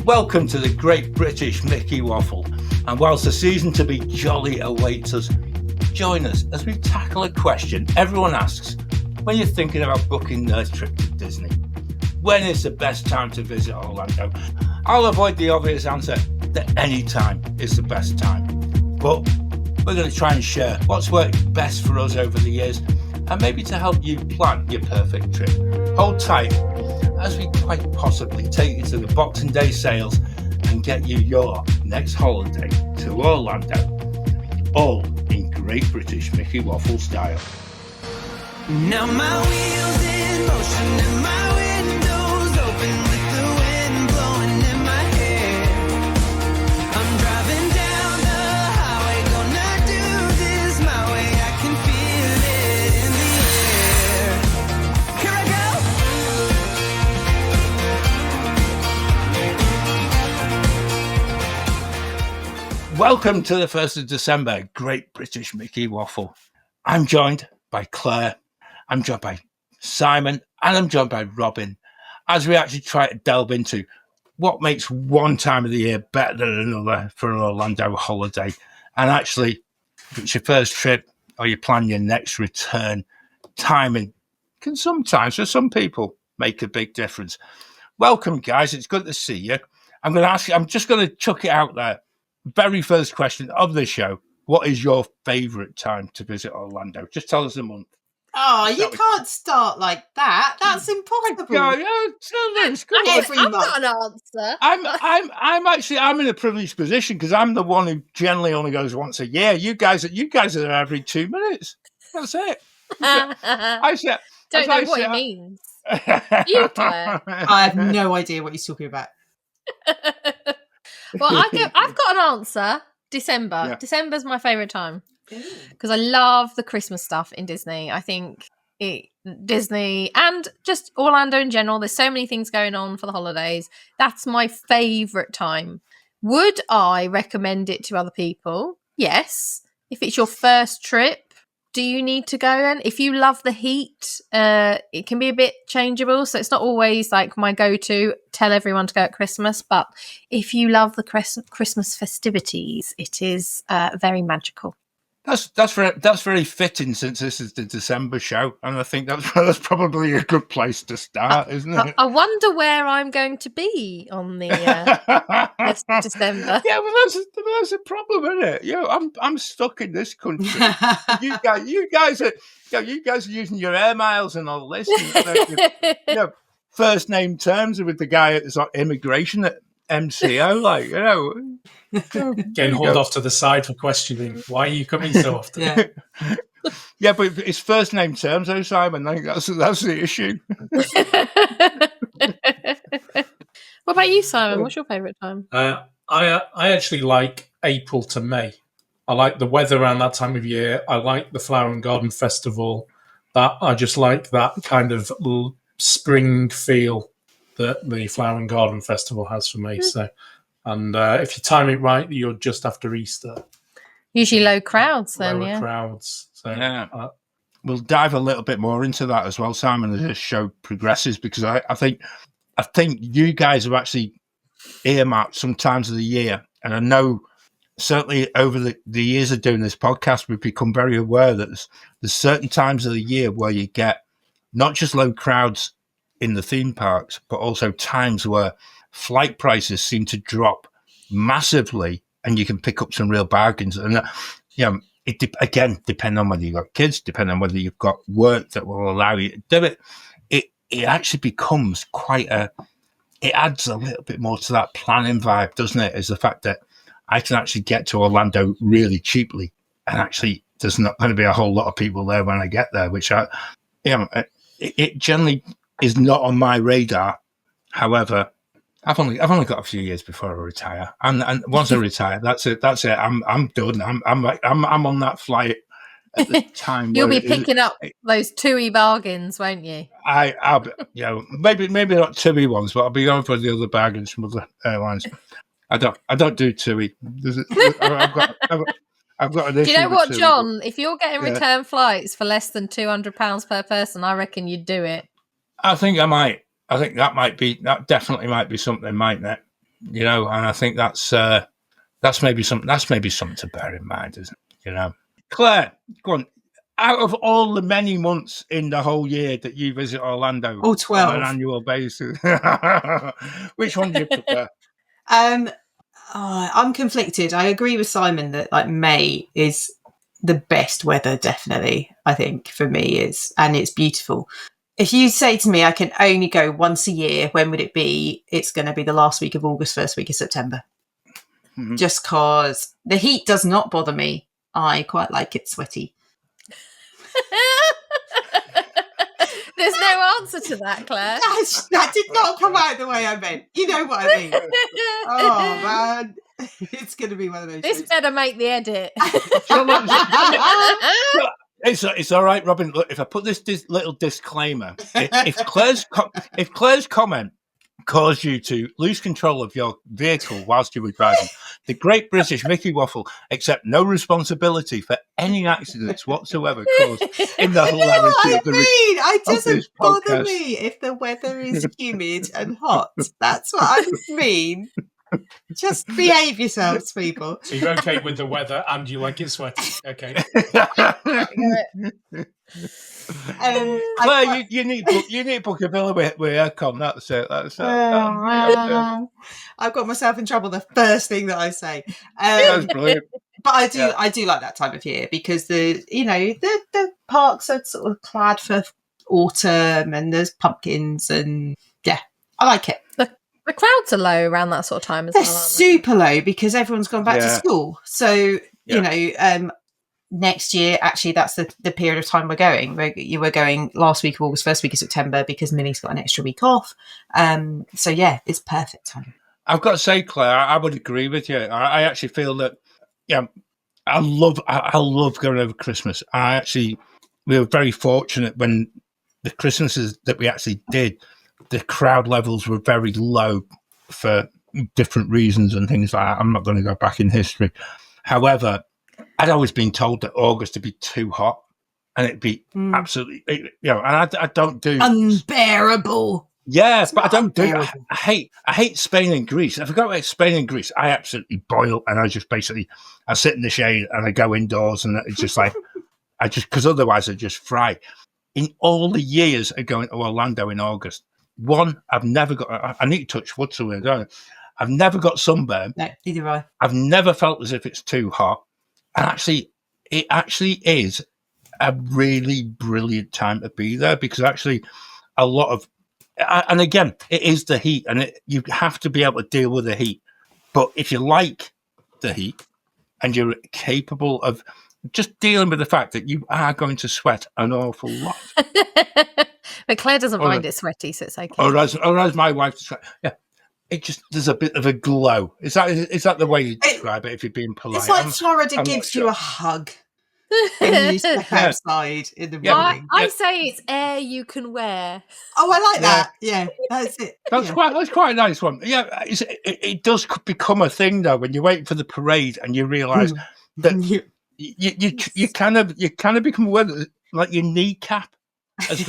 Welcome to the Great British Mickey Waffle, and whilst the season to be jolly awaits us, join us as we tackle a question everyone asks when you're thinking about booking their trip to Disney. When is the best time to visit Orlando? I'll avoid the obvious answer that any time is the best time, but we're going to try and share what's worked best for us over the years and maybe to help you plan your perfect trip. Hold tight as we quite possibly take you to the Boxing Day sales and get you your next holiday to Orlando, all in Great British Mickey Waffle style. Now my wheels in motion and my windows open with the wind blowing in my hair. I'm driving down the highway, gonna do this my way. I can feel it in the air. Here I go! Welcome to the 1st of December, Great British Mickey Waffle. I'm joined by Claire, I'm joined by Simon, and I'm joined by Robin, as we actually try to delve into what makes one time of the year better than another for an Orlando holiday. And actually, if it's your first trip or you plan your next return, timing can sometimes, for some people, make a big difference. Welcome, guys. It's good to see you. I'm just going to chuck it out there. Very first question of the show. What is your favourite time to visit Orlando? Just tell us the month. Oh, you can't start like that. That's impossible. Every month. I've got an answer. I'm in a privileged position because I'm the one who generally only goes once a year. You guys are there every 2 minutes. That's it. Don't know what it means. You, Claire. I have no idea what he's talking about. Well, I've got an answer. December. Yeah. December's my favourite time because I love the Christmas stuff in Disney. I think Disney and just Orlando in general, there's so many things going on for the holidays. That's my favourite time. Would I recommend it to other people? Yes. If it's your first trip, do you need to go then? If you love the heat, it can be a bit changeable. So it's not always like my go-to, tell everyone to go at Christmas. But if you love the Christmas festivities, it is very magical. That's very fitting since this is the December show. And I think that's probably a good place to start, isn't it? I wonder where I'm going to be on the 1st of December. Yeah, well, that's a problem, isn't it? You know, I'm stuck in this country. you guys are using your air miles and all this. First name terms with the guy at immigration at MCO, Getting hauled off to the side for questioning. Why are you coming so often? Yeah, but it's first name terms, though, Simon. I think that's the issue. What about you, Simon? What's your favourite time? I actually like April to May. I like the weather around that time of year. I like the Flower and Garden Festival. I just like that kind of spring feel that the Flower and Garden Festival has for me. So, and if you time it right, you're just after Easter. Usually low crowds then, Lower crowds. So, yeah. We'll dive a little bit more into that as well, Simon, as this show progresses, because I think you guys have actually earmarked some times of the year, and I know certainly over the years of doing this podcast, we've become very aware that there's certain times of the year where you get not just low crowds in the theme parks, but also times where flight prices seem to drop massively and you can pick up some real bargains. And, again, depending on whether you've got kids, depending on whether you've got work that will allow you to do it, it actually becomes it adds a little bit more to that planning vibe, doesn't it? Is the fact that I can actually get to Orlando really cheaply and actually there's not going to be a whole lot of people there when I get there, which it generally is not on my radar. However, I've only got a few years before I retire, and once I retire, that's it. I'm done. I'm on that flight at the time. You'll be picking up those TUI bargains, won't you? I'll be, maybe not TUI ones, but I'll be going for the other bargains from other airlines. I don't do TUI. I've got an issue. Do you know what, TUI, John? If you're getting return flights for less than £200 per person, I reckon you'd do it. I think I might. I think that definitely might be something, mightn't it? you know, and I think that's maybe something to bear in mind, isn't it? You know, Claire, go on. Out of all the many months in the whole year that you visit Orlando Oh, 12. on an annual basis, which one do you prefer? I'm conflicted. I agree with Simon that like May is the best weather, definitely. I think for me is, and it's beautiful. If you say to me I can only go once a year, when would it be? It's going to be the last week of August, first week of September. Mhm. Just because the heat does not bother me. I quite like it sweaty. There's no answer to that, Claire. That did not come out the way I meant. You know what I mean? Oh man, it's going to be one of those. This shows. better make the edit. It's all right, Robin. Look, if I put this little disclaimer, if Claire's comment caused you to lose control of your vehicle whilst you were driving, the Great British Mickey Waffle accept no responsibility for any accidents whatsoever caused in the You know what hilarity I of the mean? It doesn't this bother podcast. me if the weather is humid and hot. That's what I mean. Just behave yourselves, people. So you're okay with the weather and you like it sweaty. Okay. Claire, you need to book a villa with aircon. That's it. I've got myself in trouble the first thing that I say. That's brilliant. But I do like that time of year because the parks are sort of clad for autumn and there's pumpkins and yeah, I like it. The crowds are low around that sort of time as They're well, aren't they? super low because everyone's gone back to Yeah. school. So, next year, actually, that's the period of time we're going. You were going last week of August, first week of September because Millie's got an extra week off. So, yeah, it's perfect time. I've got to say, Claire, I would agree with you. I actually feel that, I love going over Christmas. We were very fortunate when the Christmases that we actually did, the crowd levels were very low for different reasons and things like that. I'm not going to go back in history. However, I'd always been told that August would be too hot and it'd be absolutely, and I don't do unbearable. Yeah, It's but I not don't do. unbearable. I hate Spain and Greece. If I go to Spain and Greece, I absolutely boil, and I sit in the shade and I go indoors, and it's just like because otherwise I just fry. In all the years of going to Orlando in August, I've never got. I need to touch wood somewhere, don't I? I've never got sunburn. No, neither have I. I've never felt as if it's too hot, and it actually is a really brilliant time to be there because actually a lot of. And again, it is the heat, and you have to be able to deal with the heat. But if you like the heat and you're capable of just dealing with the fact that you are going to sweat an awful lot, but Claire doesn't mind it sweaty, so it's okay. or as my wife describes, there's a bit of a glow. Is that the way you describe it? If you're being polite, It's like Florida gives you a hug when you step outside in the morning. I say it's air you can wear. Oh, I like that. Yeah, that's it. That's quite a nice one. Yeah, it does become a thing though when you're waiting for the parade and you realise that you kind of become aware that like your kneecap has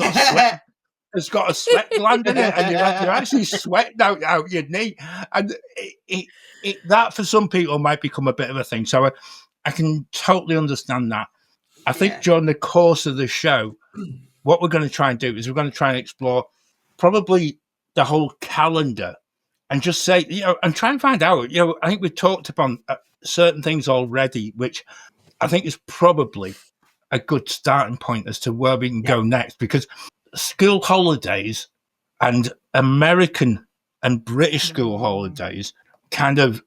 got a sweat gland in it, and you're actually sweating out your knee, and that for some people might become a bit of a thing. So I can totally understand that. I think during the course of the show, what we're going to try and do is we're going to try and explore probably the whole calendar and just say, and try and find out, I think we've talked upon certain things already, which I think is probably a good starting point as to where we can go next, because school holidays and American and British school holidays kind of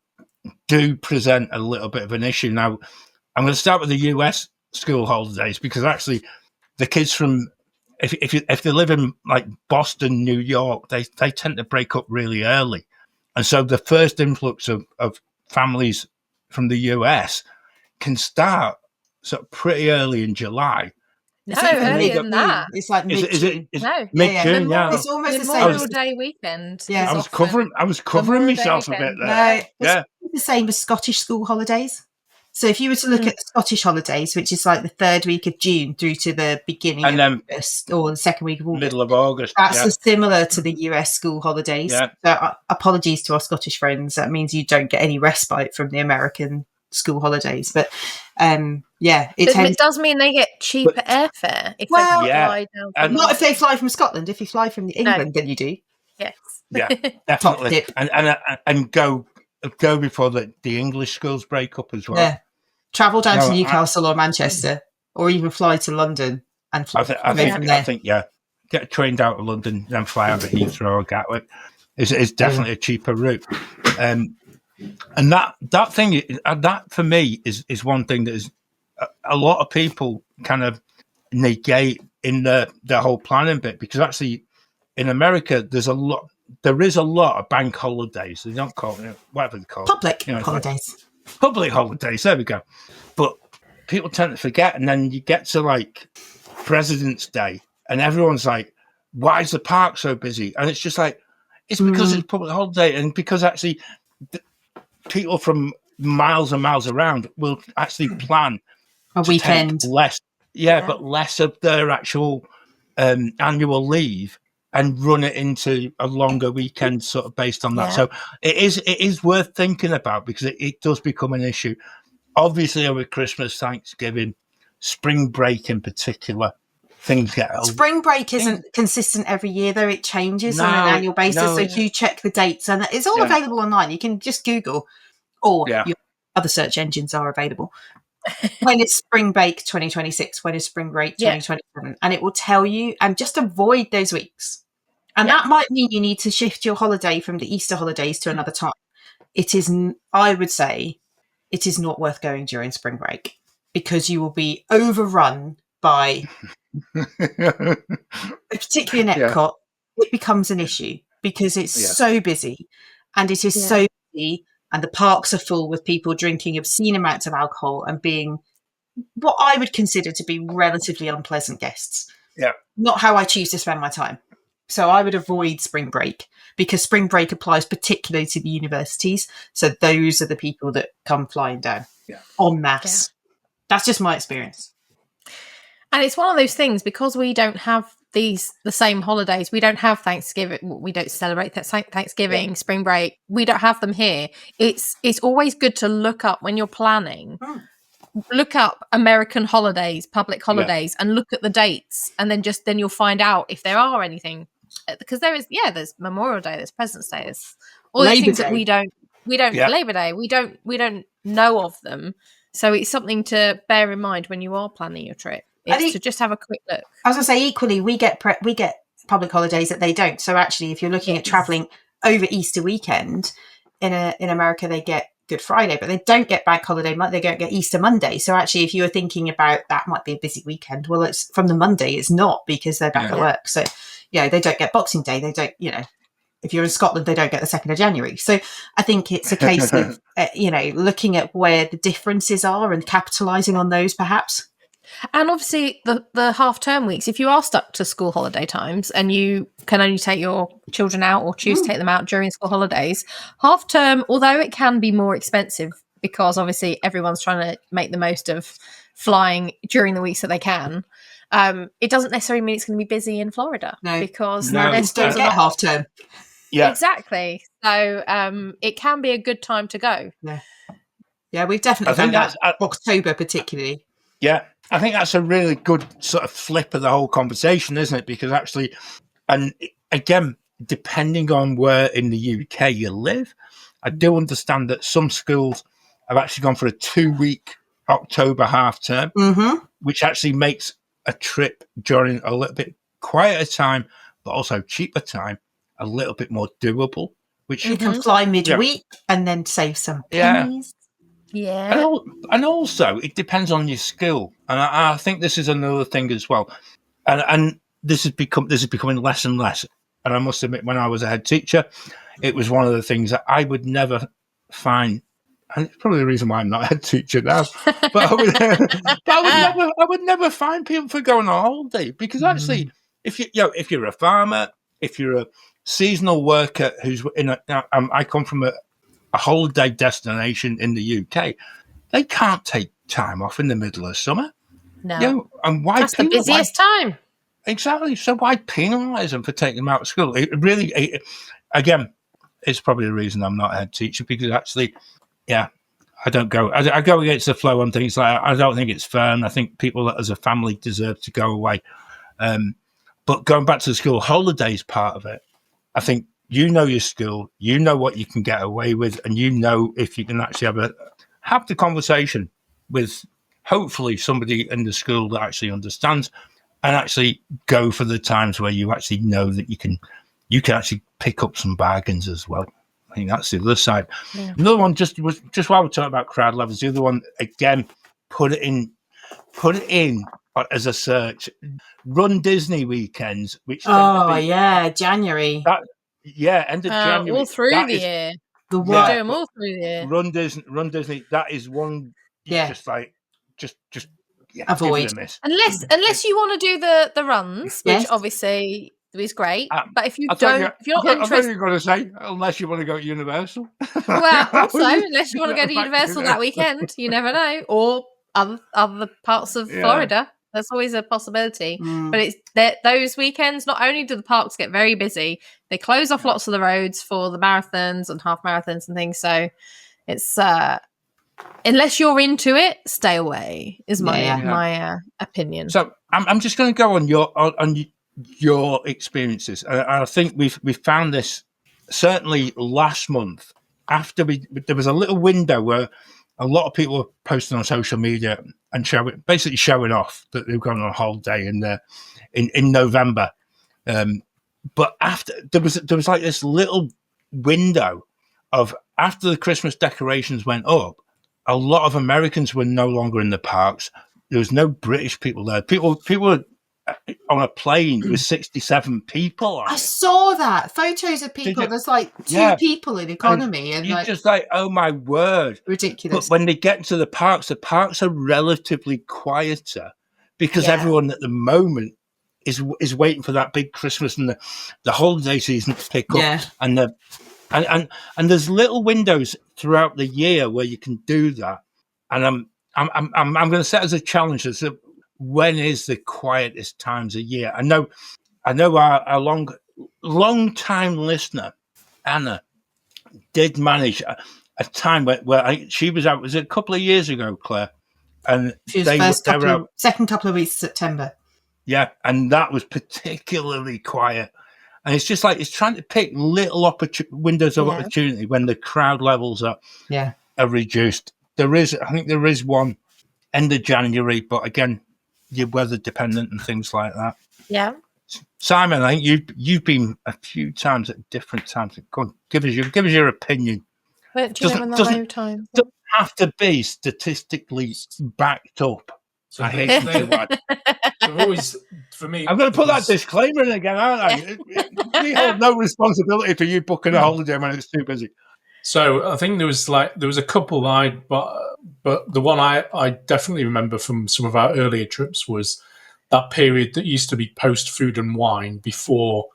do present a little bit of an issue. Now, I'm going to start with the US school holidays because actually the kids from, if they live in like Boston, New York, they tend to break up really early. And so the first influx of families from the US can start sort of pretty early in July. No, earlier than that. It's like mid-June. No, mid-June, It's almost the same. Memorial Day weekend. Yeah. I was covering Memorial Day myself a bit weekend. there. No, it's the same as Scottish school holidays. So if you were to look at the Scottish holidays, which is like the third week of June through to the beginning And of then August or the second week of August, middle of August. that's similar to the US school holidays. Yeah. So, apologies to our Scottish friends. That means you don't get any respite from the American school holidays. But it does mean they get cheaper airfare if they fly down. And not if they fly from Scotland. If you fly from England, then you do. Yes. Yeah, definitely. And go before the English schools break up as well. Yeah. Travel down to Newcastle or Manchester, or even fly to London and fly from there. I think, get trained out of London, then fly out of Heathrow or Gatwick. Is definitely a cheaper route. And that thing, that for me is one thing that is a lot of people kind of negate in the whole planning bit, because actually in America there is a lot of bank holidays. They don't call it whatever they call public it. holidays. Public holidays, there we go. But people tend to forget, and then you get to like President's Day and everyone's like, why is the park so busy? And it's just like, it's because it's a public holiday, and because actually people from miles and miles around will actually plan a weekend less, but less of their actual annual leave and run it into a longer weekend sort of based on that. So it is worth thinking about, because it does become an issue. Obviously over Christmas, Thanksgiving, spring break in particular, things get old. Spring break isn't consistent every year, though. It changes on an annual basis. So you check the dates, and it's all available online. You can just Google, or your other search engines are available. When is spring break 2026? When is spring break 2027? And it will tell you, and just avoid those weeks. And that might mean you need to shift your holiday from the Easter holidays to another time. It is, I would say, it is not worth going during spring break, because you will be overrun by, particularly in Epcot, it becomes an issue because it's so busy, and it is so busy, and the parks are full with people drinking obscene amounts of alcohol and being what I would consider to be relatively unpleasant guests. Yeah. Not how I choose to spend my time. So I would avoid spring break, because spring break applies particularly to the universities. So those are the people that come flying down en masse. That's just my experience. And it's one of those things, because we don't have the same holidays. We don't have Thanksgiving. We don't celebrate that Thanksgiving, spring break. We don't have them here. It's always good to look up when you're planning. Look up American holidays, public holidays, and look at the dates, and then you'll find out if there are anything. Because there's Memorial Day, there's President's Day, there's all these things that we don't Labor Day, we don't know of them. So it's something to bear in mind when you are planning your trip. It's to just have a quick look. I was going to say, equally, we get public holidays that they don't. So actually, if you're looking at traveling over Easter weekend, in America, they get Good Friday, but they don't get Bank Holiday Monday. They don't get Easter Monday. So actually, if you were thinking about that might be a busy weekend, well, it's from the Monday. It's not, because they're back at work. So they don't get Boxing Day. They don't, if you're in Scotland, they don't get the 2nd of January. So I think it's a case of, looking at where the differences are and capitalising on those, perhaps. And obviously the half-term weeks, if you are stuck to school holiday times and you can only take your children out or choose to take them out during school holidays, half-term, although it can be more expensive, because obviously everyone's trying to make the most of flying during the weeks that they can, it doesn't necessarily mean it's going to be busy in Florida. No, because there's still get half-term. Yeah, exactly. So it can be a good time to go. Yeah, we've definitely found that October particularly. Yeah, I think that's a really good sort of flip of the whole conversation, isn't it? Because actually, and again, depending on where in the UK you live, I do understand that some schools have actually gone for a 2-week October half term, which actually makes a trip during a little bit quieter time, but also cheaper time, a little bit more doable. Which you can fly midweek and then save some pennies. Yeah. And also, it depends on your skill. And I think this is another thing as well. And this is becoming less and less. And I must admit, when I was a head teacher, it was one of the things that I would never find. And it's probably the reason why I'm not a head teacher now. But I would never find people for going on holiday, because actually, if you're a farmer, if you're a seasonal worker who's I come from a holiday destination in the UK. they can't take time off in the middle of summer. No. You know, and why That's the busiest time. Exactly. So why penalise them for taking them out of school? It really, again, it's probably the reason I'm not a head teacher, because actually, yeah, I don't go. I go against the flow on things like I don't think it's fair, and I think people as a family deserve to go away. But going back to the school holidays part of it, I think you know your school, you know what you can get away with, and you know if you can actually have the conversation with hopefully somebody in the school that actually understands, and actually go for the times where you actually know that you can actually pick up some bargains as well. I think that's the other side. Yeah. Another one, just while we're talking about crowd levels, the other one again, put it in as a search. Run Disney weekends, which January. End of January, all through the year. The do them all through the year. Run Disney. That is one. Just avoid. Unless you want to do the runs, which obviously is great. But if you're not interested, I thought you were going to say unless you want to go to Universal. Well, also unless you want to go to Universal that weekend, you never know, or other parts of Florida. That's always a possibility. But it's those weekends. Not only do the parks get very busy, they close off lots of the roads for the marathons and half marathons and things. So it's unless you're into it, stay away. Is my opinion. So I'm just going to go on your experiences. I think we found this certainly last month after there was a little window where a lot of people were posting on social media and showing off that they've gone on a holiday in November. But after there was like this little window of after the Christmas decorations went up, a lot of Americans were no longer in the parks. There was no British people there. People were on a plane with 67 people on I saw that. Photos of people. There's like two people in economy. And you're just like, oh my word. Ridiculous. But when they get into the parks are relatively quieter because everyone at the moment is waiting for that big Christmas and the holiday season to pick up. And there's little windows throughout the year where you can do that. And I'm going to set as a challenge as when is the quietest times of year? I know our long time listener Anna did manage a time where she was out. Was it a couple of years ago, Claire? And she was second couple of weeks of September. Yeah, and that was particularly quiet. And it's just like it's trying to pick little windows of opportunity when the crowd levels are reduced. I think there is one end of January, but again, you're weather dependent and things like that. Yeah. Simon, I think you've been a few times at different times. Go on, give us your opinion. But do you know when the low time? Doesn't have to be statistically backed up. So I hate to say that. Always, for me, I'm going to put that disclaimer in again, aren't I? We hold no responsibility for you booking a holiday when it's too busy. So I think there was a couple but the one I definitely remember from some of our earlier trips was that period that used to be post Food and Wine before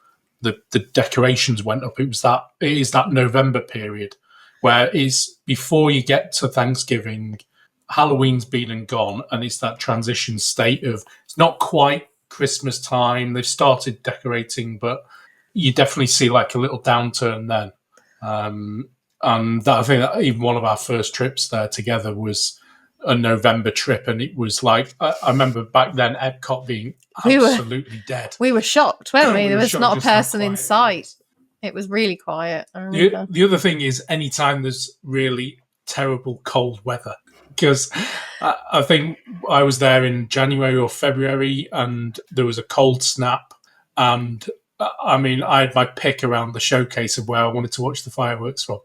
the decorations went up. It is that November period where it's before you get to Thanksgiving. Halloween's been and gone, and it's that transition state of it's not quite Christmas time. They've started decorating, but you definitely see like a little downturn then. And I think that even one of our first trips there together was a November trip, and it was like I remember back then Epcot being absolutely dead. We were shocked, weren't we? There was not a person in sight. It was really quiet. I remember. The other thing is anytime there's really terrible cold weather. Because I think I was there in January or February and there was a cold snap. And I mean, I had my pick around the showcase of where I wanted to watch the fireworks from.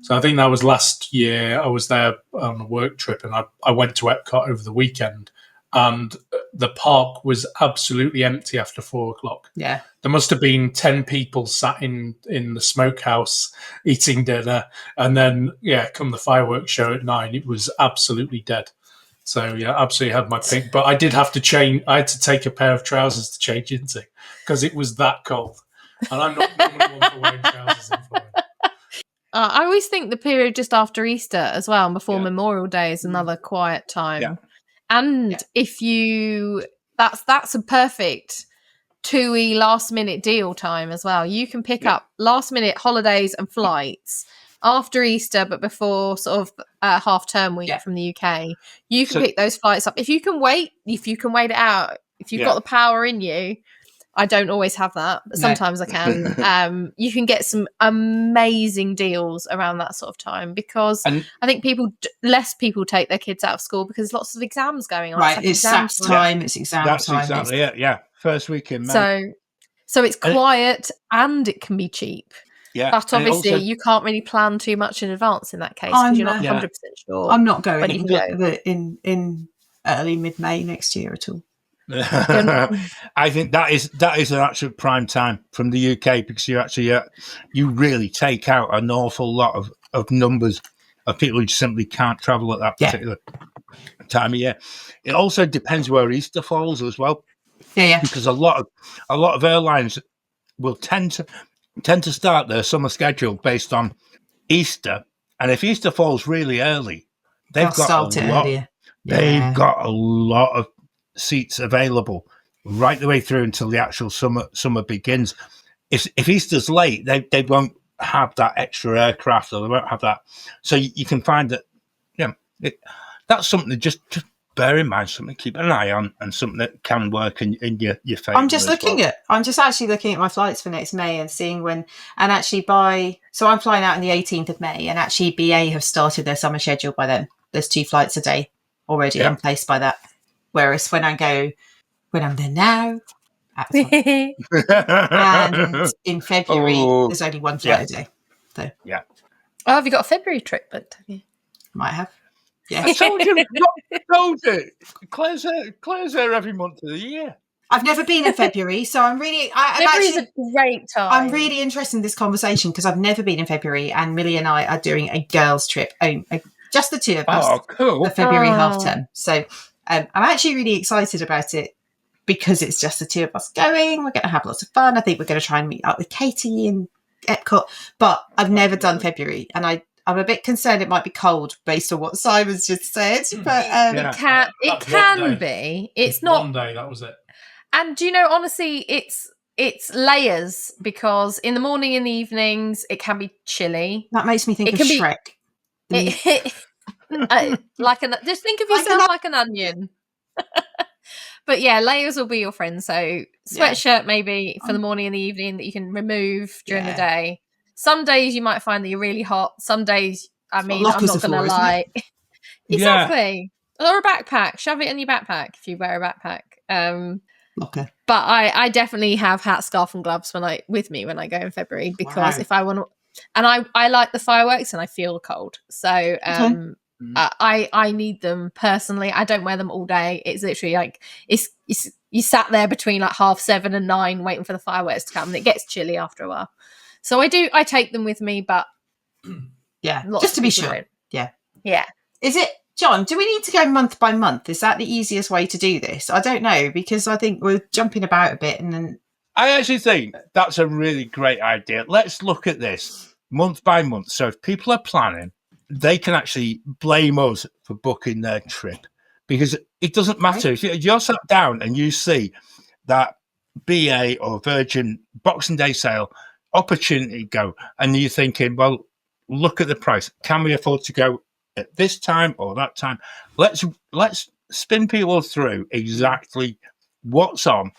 So I think that was last year. I was there on a work trip and I went to Epcot over the weekend. And the park was absolutely empty after 4:00. Yeah. There must have been 10 people sat in the smokehouse eating dinner. And then, come the fireworks show at 9, it was absolutely dead. So, absolutely had my pick. But I did have to change. I had to take a pair of trousers to change into because it was that cold. And I'm not normally one for wearing trousers in Florida. I always think the period just after Easter as well and before Yeah. Memorial Day is another quiet time. Yeah. And if you, that's a perfect TUI last minute deal time as well. You can pick up last minute holidays and flights after Easter, but before sort of half term week from the UK. You can pick those flights up. If you can wait it out, if you've got the power in you, I don't always have that, but sometimes I can. You can get some amazing deals around that sort of time because I think less people take their kids out of school because lots of exams going on. Right, it's exam time. It's exam That's time. exactly it. Yeah, first week in May. So it's quiet and it can be cheap. Yeah, but obviously you can't really plan too much in advance in that case because you're not 100% sure. I'm not going in early mid-May next year at all. I think that is an actual prime time from the UK because you actually you really take out an awful lot of numbers of people who simply can't travel at that particular time of year. It also depends where Easter falls as well. Yeah. Because a lot of airlines will tend to start their summer schedule based on Easter, and if Easter falls really early, they've got a lot of seats available right the way through until the actual summer begins. If Easter's late, they won't have that extra aircraft, or they won't have that. So you can find that, that's something to just bear in mind, something to keep an eye on, and something that can work in your favour. I'm just actually looking at my flights for next May and seeing when, and actually so I'm flying out on the 18th of May, and actually BA have started their summer schedule by then. There's 2 flights a day already in place by that. Whereas when I'm there now, and in February, there's only 1 flight a day. So Oh, have you got a February trip booked? Have you? Might have. Yeah. I told you. Claire's there every month of the year. I've never been in February, so I'm really. February's a great time. I'm really interested in this conversation because I've never been in February, and Millie and I are doing a girls' trip, just the 2 of us. Oh, cool! The February half term. So I'm actually really excited about it because it's just the 2 of us going. We're going to have lots of fun. I think we're going to try and meet up with Katie in Epcot, but I've never done February, and I'm a bit concerned it might be cold based on what Simon's just said. But it can be. It's not one day. That was it. And do you know, honestly, it's layers because in the morning and the evenings it can be chilly. That makes me think of Shrek. Just think of yourself like an onion. But yeah, layers will be your friend. So sweatshirt maybe for the morning and the evening that you can remove during the day. Some days you might find that you're really hot. Some days, I'm not going to lie. Exactly. Or a backpack. Shove it in your backpack if you wear a backpack. Okay. But I definitely have hat, scarf and gloves with me when I go in February because if I want to, and I like the fireworks and I feel the cold. So I need them personally. I don't wear them all day. It's literally like you sat there between like 7:30 and 9 waiting for the fireworks to come, and it gets chilly after a while. So I take them with me, but just to be sure. Yeah. Is it, John, do we need to go month by month? Is that the easiest way to do this? I don't know, because I think we're jumping about a bit, and then I actually think that's a really great idea. Let's look at this month by month. So if people are planning, they can actually blame us for booking their trip, because it doesn't matter. If you're sat down and you see that BA or Virgin Boxing Day sale opportunity go, and you're thinking, well, look at the price. Can we afford to go at this time or that time? Let's spin people through exactly what's on,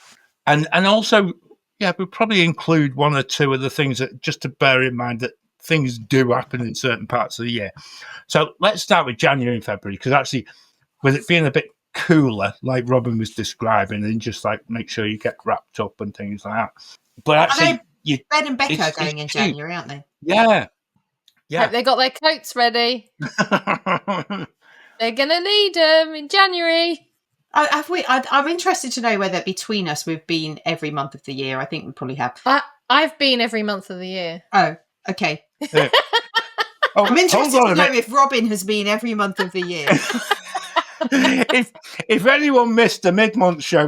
and also we'll probably include 1 or 2 of the things that just to bear in mind that things do happen in certain parts of the year. So let's start with January and February, because actually with it being a bit cooler, like Robin was describing, and just like make sure you get wrapped up and things like that. But actually, Ben and Becca are going in January, aren't they? Yeah. Hope they got their coats ready. They're gonna need them in January. I'm interested to know whether between us we've been every month of the year. I think we probably have. I've been every month of the year. Oh, okay. I'm interested to know if Robin has been every month of the year. if anyone missed the mid-month show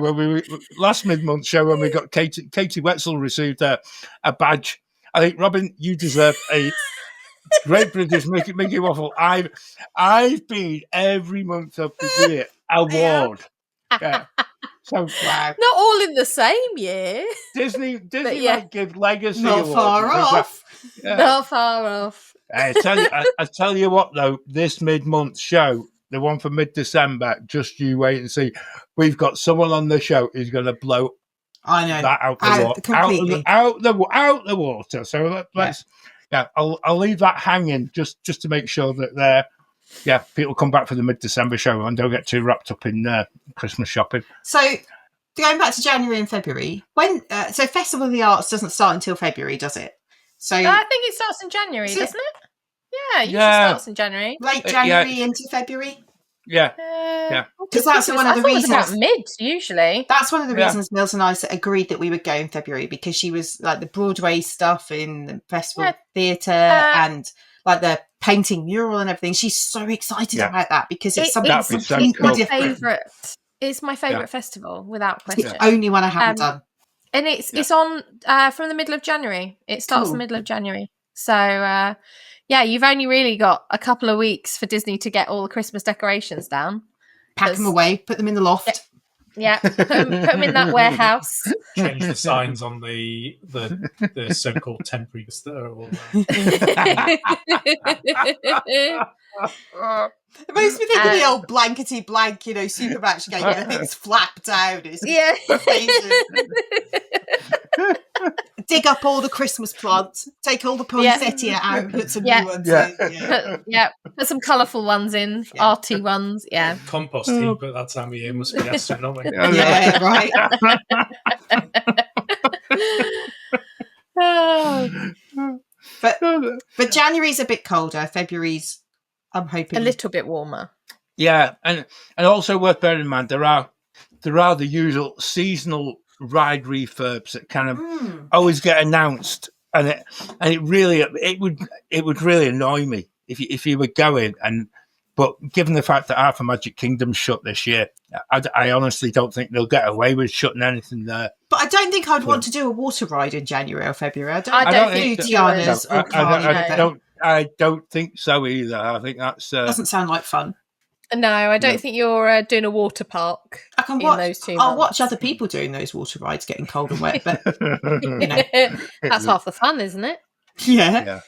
last mid-month show when we got Katie Wetzel received a badge, I think, Robin, you deserve Great British Mickey Waffle. I've been every month of the year award. Yeah. So Wow. Not all in the same year. Disney yeah. might give legacy Not awards. far off. Yeah. Not far off. I tell you what though, this mid-month show, the one for mid-December, just you wait and see. We've got someone on the show who's going to blow I know. that out the water, Completely. out the water. So let's I'll leave that hanging just to make sure that people come back for the mid-December show and don't get too wrapped up in Christmas shopping. So going back to January and February, so Festival of the Arts doesn't start until February, does it? So I think it starts in January, doesn't it? Yeah, it usually Yeah. starts in January. late January into February. Yeah. Because that's one of the reasons. About mid usually. That's one of the Yeah. reasons Mills and I agreed that we would go in February, because she was like the Broadway stuff in the Festival Theatre and like the painting mural and everything. She's so excited about that because it's something That'd be so completely cool. different. It's my favourite festival, without It's question. the only one I haven't done. And it's on from the middle of January. It starts Cool. the middle of January. So you've only really got a couple of weeks for Disney to get all the Christmas decorations down. Pack them away, put them in the loft. Yeah, put them in that warehouse. Change the signs on the so-called temporary that are all It makes me think of the old blankety blank, super match game where things flap down. It's Yeah. amazing. Dig up all the Christmas plants, take all the poinsettia out, put some new ones in. Put some colourful ones in, arty ones. Yeah. compost heap at that time of year must be astronomical. Yeah, right. But January's a bit colder. February's, I'm hoping, A little bit warmer. Yeah, and also worth bearing in mind there are the usual seasonal ride refurbs that kind of always get announced, and it would really annoy me if you were going but given the fact that Arthur Magic Kingdom's shut this year, I honestly don't think they'll get away with shutting anything there. But I don't think I'd want to do a water ride in January or February. I don't think think Tiana's or Carnival. I don't think so either. I think that's Doesn't sound like fun. No, I don't think you're doing a water park. I can in watch. those 2 I'll months. watch other people doing those water rides, getting cold and wet. But That's half the fun, isn't it? yeah.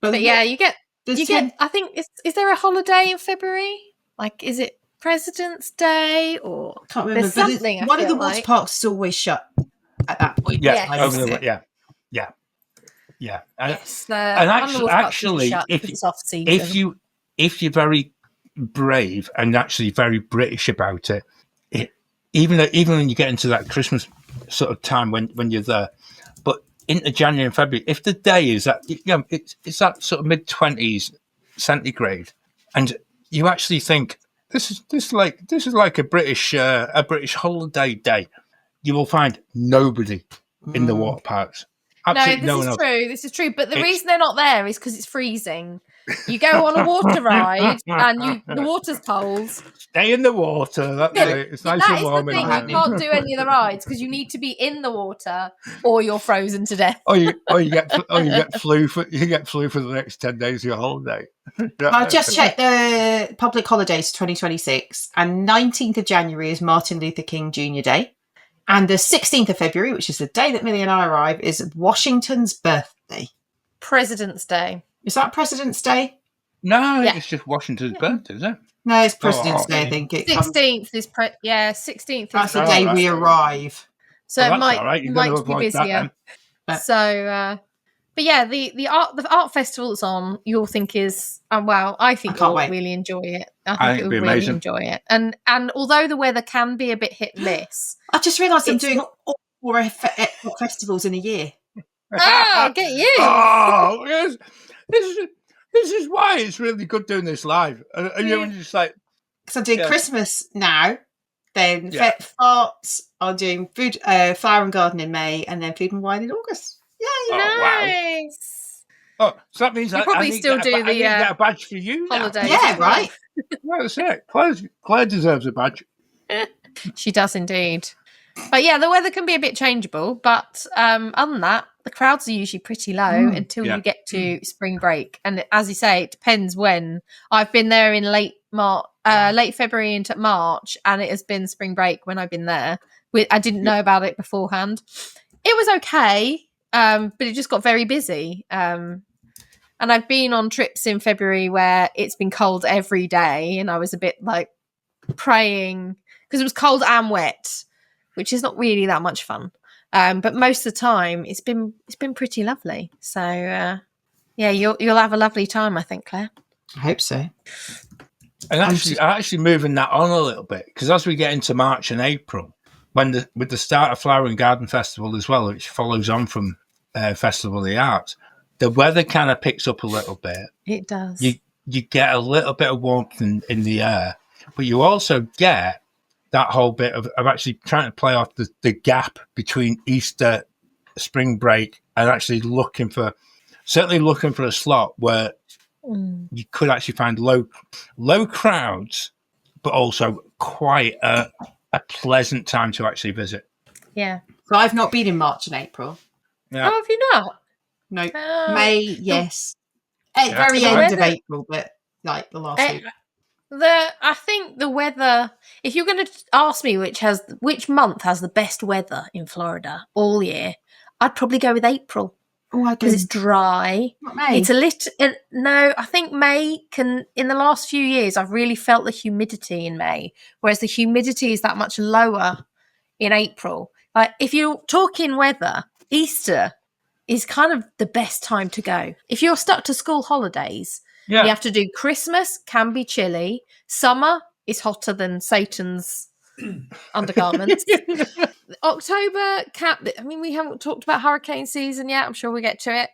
But yeah, you get. there's I think is there a holiday in February? Like, is it President's Day or I can't remember. there's but something? I one of the feel water like. parks is always shut at that point. Yeah, I over missed the, it. yeah. Yes, And one of the water parks is actually, shut if 'cause it's off season. if you're very brave and actually very British about it, even when you get into that Christmas sort of time when you're there, but into January and February, if the day is that it's that sort of mid-20s centigrade, and you actually think this is like a British holiday day, you will find nobody in the water parks. Absolutely no one else. This is true. But the reason they're not there is because it's freezing. You go on a water ride and the water's cold. Stay in the water. That's it. It's nice That and is warm the in thing. there. You can't do any of the rides because you need to be in the water or you're frozen to death. Or you get flu for the next 10 days of your holiday. I just checked the public holidays 2026, and 19th of January is Martin Luther King Jr. Day, and the 16th of February, which is the day that Millie and I arrive, is Washington's birthday. President's Day. Is that President's Day? No, Yeah. it's just Washington's birthday, is it? No, it's President's Oh, Day. I think it comes. 16th is 16th. That's the is day right. we arrive. So Well, it that's all right. You're might gonna be avoid that busier. then. So, but yeah, the art festival that's on, you'll think is I think I can't you'll wait. really enjoy it. I I think think it'll you'll be really amazing. enjoy it. And although the weather can be a bit hit and miss, I just realised I'm It's doing not- all 4 festivals in a year. get you. Oh, yes. This is why it's really good doing this live. And you're just like, Because I'm doing Yeah. Christmas now, then Yeah. farts. I'm doing food, flower and garden in May, and then food and wine in August. Yay! Oh, wow. Nice. oh, so that means You I probably need to still get a do ba- I the, need to get a badge for you now. holidays. Yeah, right. That's it. Claire deserves a badge. She does indeed. But yeah, the weather can be a bit changeable. But other than that, the crowds are usually pretty low until you get to spring break. And as you say, it depends when. I've been there in late February into March, and it has been spring break when I've been there. I didn't know about it beforehand. It was okay, but it just got very busy. And I've been on trips in February where it's been cold every day, and I was a bit like praying because it was cold and wet, which is not really that much fun. But most of the time, it's been pretty lovely. So yeah, you'll have a lovely time, I think, Claire. I hope so. And actually moving that on a little bit, because as we get into March and April, with the start of Flower and Garden Festival as well, which follows on from Festival of the Arts, the weather kind of picks up a little bit. It does. You get a little bit of warmth in the air, but you also get that whole bit of actually trying to play off the gap between Easter, spring break, and actually looking for a slot where you could actually find low crowds, but also quite a pleasant time to actually visit. Yeah. So I've not been in March and April. Yeah. Oh, have you not? No. May, yes. At very end of April, but like the last week. I think the weather, if you're going to ask me which month has the best weather in Florida all year, I'd probably go with April. Oh, because it's dry. Not May. It's a little. No, I think May can. In the last few years, I've really felt the humidity in May, whereas the humidity is that much lower in April. Like if you're talking weather, Easter is kind of the best time to go. If you're stuck to school holidays, you have to do Christmas, can be chilly. Summer is hotter than Satan's undergarments. October, we haven't talked about hurricane season yet. I'm sure we'll get to it.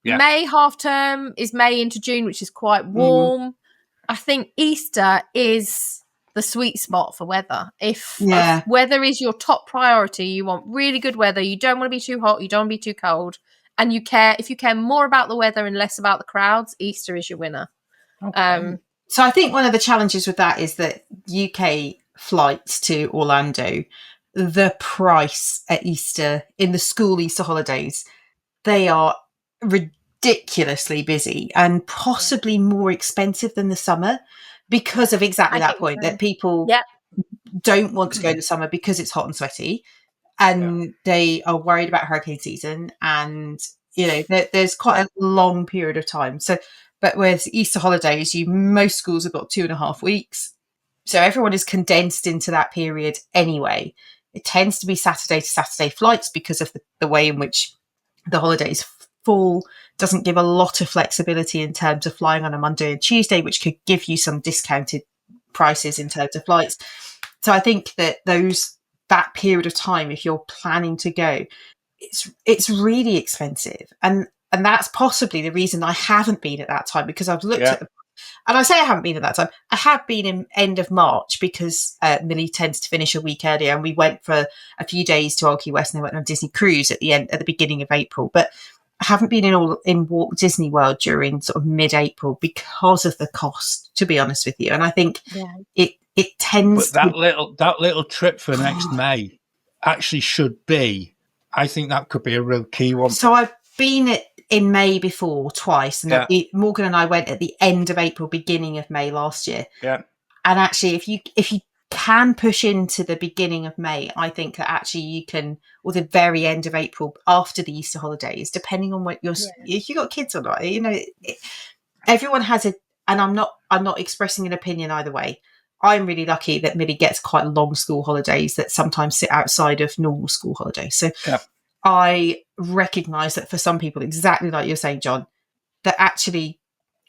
Yeah. May half term is May into June, which is quite warm. I think Easter is the sweet spot for weather. If weather is your top priority, you want really good weather. You don't want to be too hot. You don't want to be too cold. And if you care more about the weather and less about the crowds, Easter is your winner. Okay. So I think one of the challenges with that is that UK flights to Orlando, the price at Easter in the school Easter holidays, they are ridiculously busy and possibly more expensive than the summer because of exactly that point that people don't want to go in the summer because it's hot and sweaty and they are worried about hurricane season and there's quite a long period of time. So but with Easter holidays, most schools have got 2.5 weeks. So everyone is condensed into that period anyway. It tends to be Saturday to Saturday flights because of the way in which the holidays fall. Doesn't give a lot of flexibility in terms of flying on a Monday and Tuesday, which could give you some discounted prices in terms of flights. So I think that that period of time, if you're planning to go, it's really expensive. And that's possibly the reason I haven't been at that time, because I've looked at and I say I haven't been at that time. I have been in end of March because Millie tends to finish a week earlier, and we went for a few days to Old Key West and then went on a Disney cruise at the beginning of April. But I haven't been in Walt Disney World during sort of mid-April because of the cost, to be honest with you. And I think it tends. But that little trip for next May actually should be. I think that could be a real key one. So I've been in May before twice, and Morgan and I went at the end of April, beginning of May last year. Yeah, and actually, if you can push into the beginning of May, I think that actually you can, or the very end of April after the Easter holidays, depending on what if you got kids or not. Everyone has and I'm not expressing an opinion either way. I'm really lucky that Millie gets quite long school holidays that sometimes sit outside of normal school holidays. So. Yeah. I recognise that for some people, exactly like you're saying, John, that actually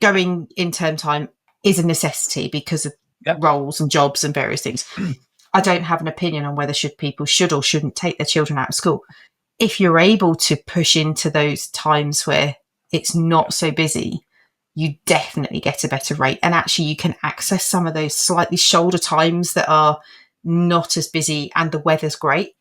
going in term time is a necessity because of roles and jobs and various things. I don't have an opinion on whether people should or shouldn't take their children out of school. If you're able to push into those times where it's not so busy, you definitely get a better rate. And actually you can access some of those slightly shoulder times that are not as busy and the weather's great.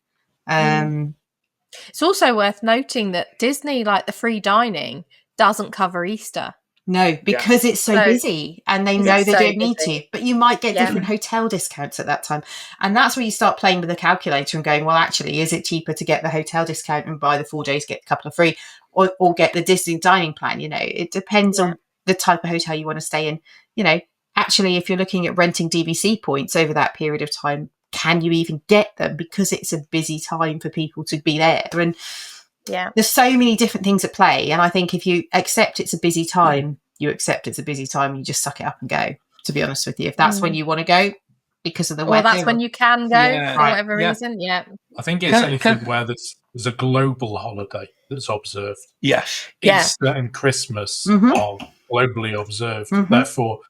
It's also worth noting that Disney, like the free dining, doesn't cover Easter. No, because it's so So- busy and they Because know it's they so don't need busy. to. But you might get Yeah. different hotel discounts at that time. And that's where you start playing with the calculator and going, well, actually, is it cheaper to get the hotel discount and buy the 4 days, get a couple of free, or get the Disney dining plan? You know, it depends on the type of hotel you want to stay in. You know, actually, if you're looking at renting DVC points over that period of time, can you even get them? Because it's a busy time for people to be there. And there's so many different things at play. And I think if you accept it's a busy time, you accept it's a busy time, you just suck it up and go, to be honest with you. If that's when you want to go because of the weather. Well, that's when you can go Yeah. for whatever Yeah. reason. Yeah. I think it's anything where there's a global holiday that's observed. Yes. Yeah. Easter and Christmas Mhm. are globally observed. Mhm. Therefore,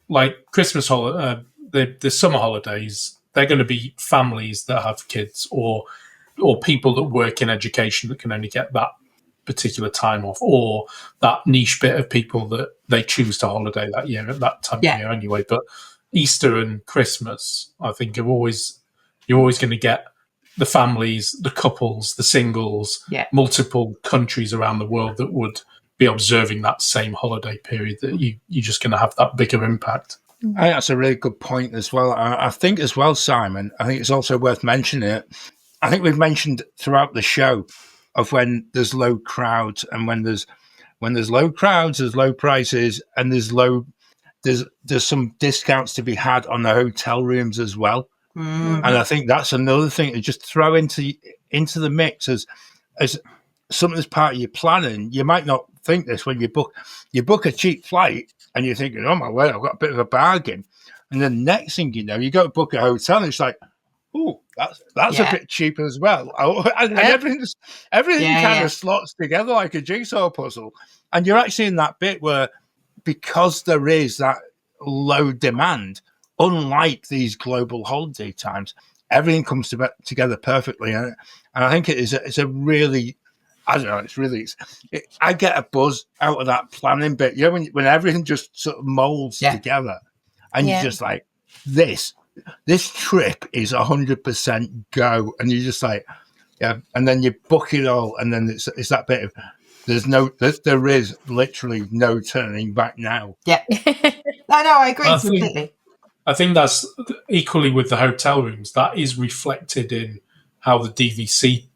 like Christmas holiday, the summer holidays, they're going to be families that have kids or people that work in education that can only get that particular time off, or that niche bit of people that they choose to holiday that year at that time of year anyway. But Easter and Christmas, I think, you're always going to get the families, the couples, the singles, multiple countries around the world that would be observing that same holiday period, that you're just going to have that bigger impact. I think that's a really good point as well. I think as well, Simon, I think it's also worth mentioning it. I think we've mentioned throughout the show of when there's low crowds and when there's low crowds, there's low prices, and there's some discounts to be had on the hotel rooms as well. And I think that's another thing to just throw into the mix as something that's part of your planning. You might not think this when you book a cheap flight and you're thinking, oh my word, I've got a bit of a bargain. And the next thing you know, you go to book a hotel and it's like, oh, that's a bit cheaper as well. And everything kind of slots together like a jigsaw puzzle. And you're actually in that bit where, because there is that low demand, unlike these global holiday times, everything comes together perfectly. And I think it's a really, I don't know, I get a buzz out of that planning bit. You know, when everything just sort of molds together and you're just like, this trip is 100% go. And you're just like, and then you book it all. And then it's that bit of, there is literally no turning back now. Yeah. I agree completely. I think that's equally with the hotel rooms. That is reflected in how the DVC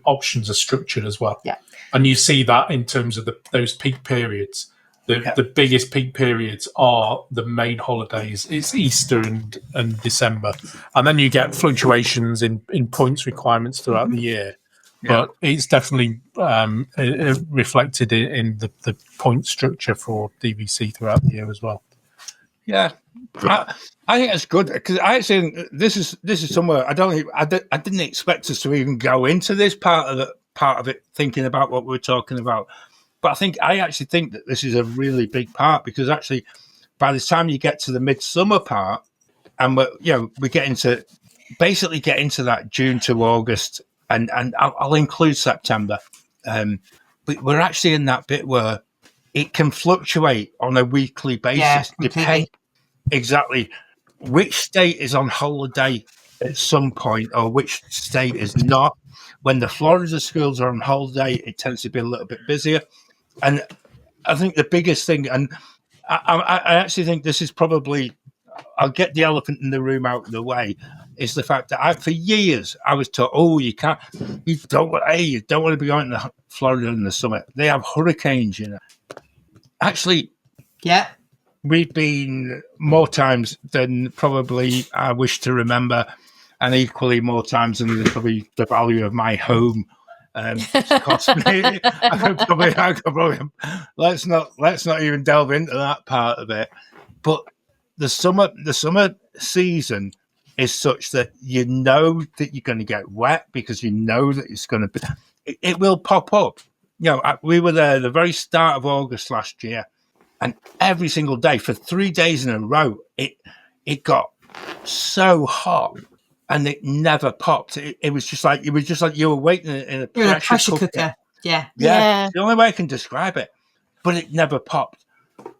options are structured as well. Yeah. And you see that in terms of those peak periods. The biggest peak periods are the main holidays. It's Easter and December. And then you get fluctuations in points requirements throughout the year. But it's definitely reflected in the point structure for DVC throughout the year as well. Yeah, I think that's good, because I actually this is somewhere I didn't expect us to even go into this part of it, thinking about what we're talking about. But I actually think that this is a really big part, because actually by the time you get to the midsummer part, and we get into that June to August, and I'll include September, but we're actually in that bit where it can fluctuate on a weekly basis, depending exactly which state is on holiday at some point or which state is not. When the Florida schools are on holiday, it tends to be a little bit busier. And I think the biggest thing, and I actually think this is probably, I'll get the elephant in the room out of the way, is the fact that for years I was told, you don't want to be going to Florida in the summer. They have hurricanes, Actually, we've been more times than probably I wish to remember, and equally more times than probably the value of my home cost me. I could probably let's not even delve into that part of it. But the summer season is such that you know that you're going to get wet, because you know that it's going to be. It will pop up. We were there the very start of August last year, and every single day for 3 days in a row, it got so hot, and it never popped. It was just like you were waiting in a pressure cooker. Yeah. It's the only way I can describe it. But it never popped.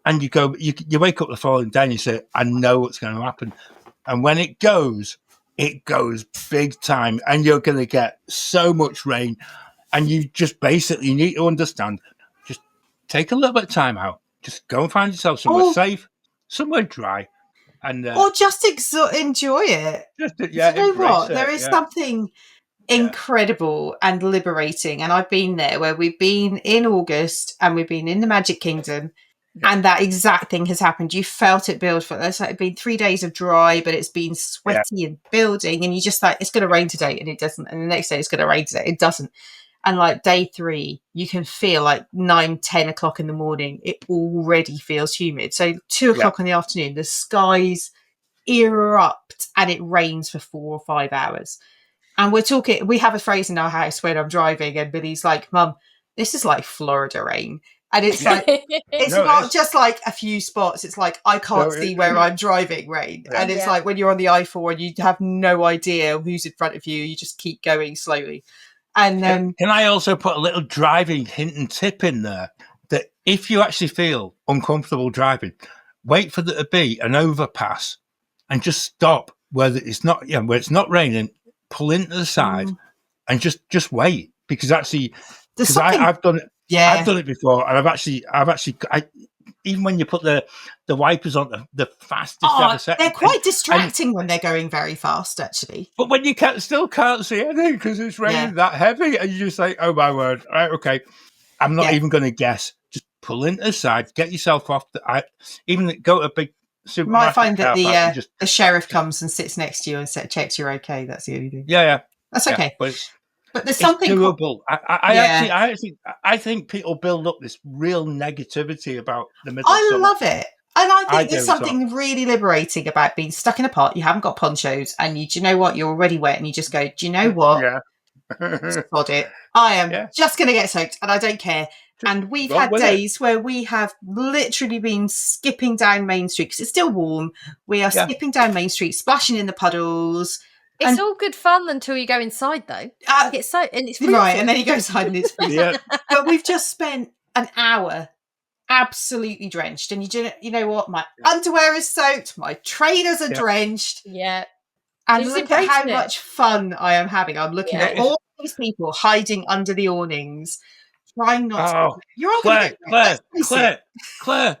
And you wake up the following day and you say, I know what's going to happen. And when it goes big time, and you're going to get so much rain. And you just basically need to understand, just take a little bit of time out. just go and find yourself somewhere Or- safe, somewhere dry, and Or just enjoy it. just Do you know embrace what? it, There is yeah. something incredible and liberating. And I've been there where we've been in August and we've been in the Magic Kingdom. And that exact thing has happened. You felt it build for it's like it's been 3 days of dry, but it's been sweaty and building, and you just like it's going to rain today, and it doesn't, and the next day it's going to rain today, it doesn't. And like day 3, you can feel like 9-10 o'clock in the morning, it already feels humid. So 2 o'clock in the afternoon, the skies erupt and it rains for 4 or 5 hours. And we have a phrase in our house when I'm driving, and Billy's like, "Mum, this is like Florida rain." And it's like, it's not just like a few spots. It's like, I can't see where I'm driving rain. Yeah. And it's like when you're on the I-4 and you have no idea who's in front of you, you just keep going slowly. And can I also put a little driving hint and tip in there that if you actually feel uncomfortable driving, wait for there to be an overpass and just stop where it's not, where it's not raining, pull into the side and just wait, because actually, I've done it. Yeah, I've done it before, and I've actually, even when you put the wipers on the fastest ever set, they're quite distracting when they're going very fast, actually. But when you still can't see anything because it's raining that heavy, and you just like, oh my word, right, okay, I'm not even going to guess. Just pull into the side, get yourself off. Even go to a big supermarket. You might find that the sheriff comes and sits next to you and checks you're okay. That's the only thing. Yeah, that's okay. But there's something doable. I think people build up this real negativity about the middle. I love it, and I think there's something really liberating about being stuck in a pot. You haven't got ponchos, and do you know what? You're already wet, and you just go, do you know what? Sod it. I am just going to get soaked, and I don't care. And we've had days where we have literally been skipping down Main Street because it's still warm. We are skipping down Main Street, splashing in the puddles. It's all good fun until you go inside, though. It's freezing. Right, and then you go inside and it's freezing. But we've just spent an hour absolutely drenched, and you know what? My underwear is soaked, my trainers are drenched. Yeah, and look at how much fun I am having. I'm looking at all these people hiding under the awnings, trying not to. You're all Claire,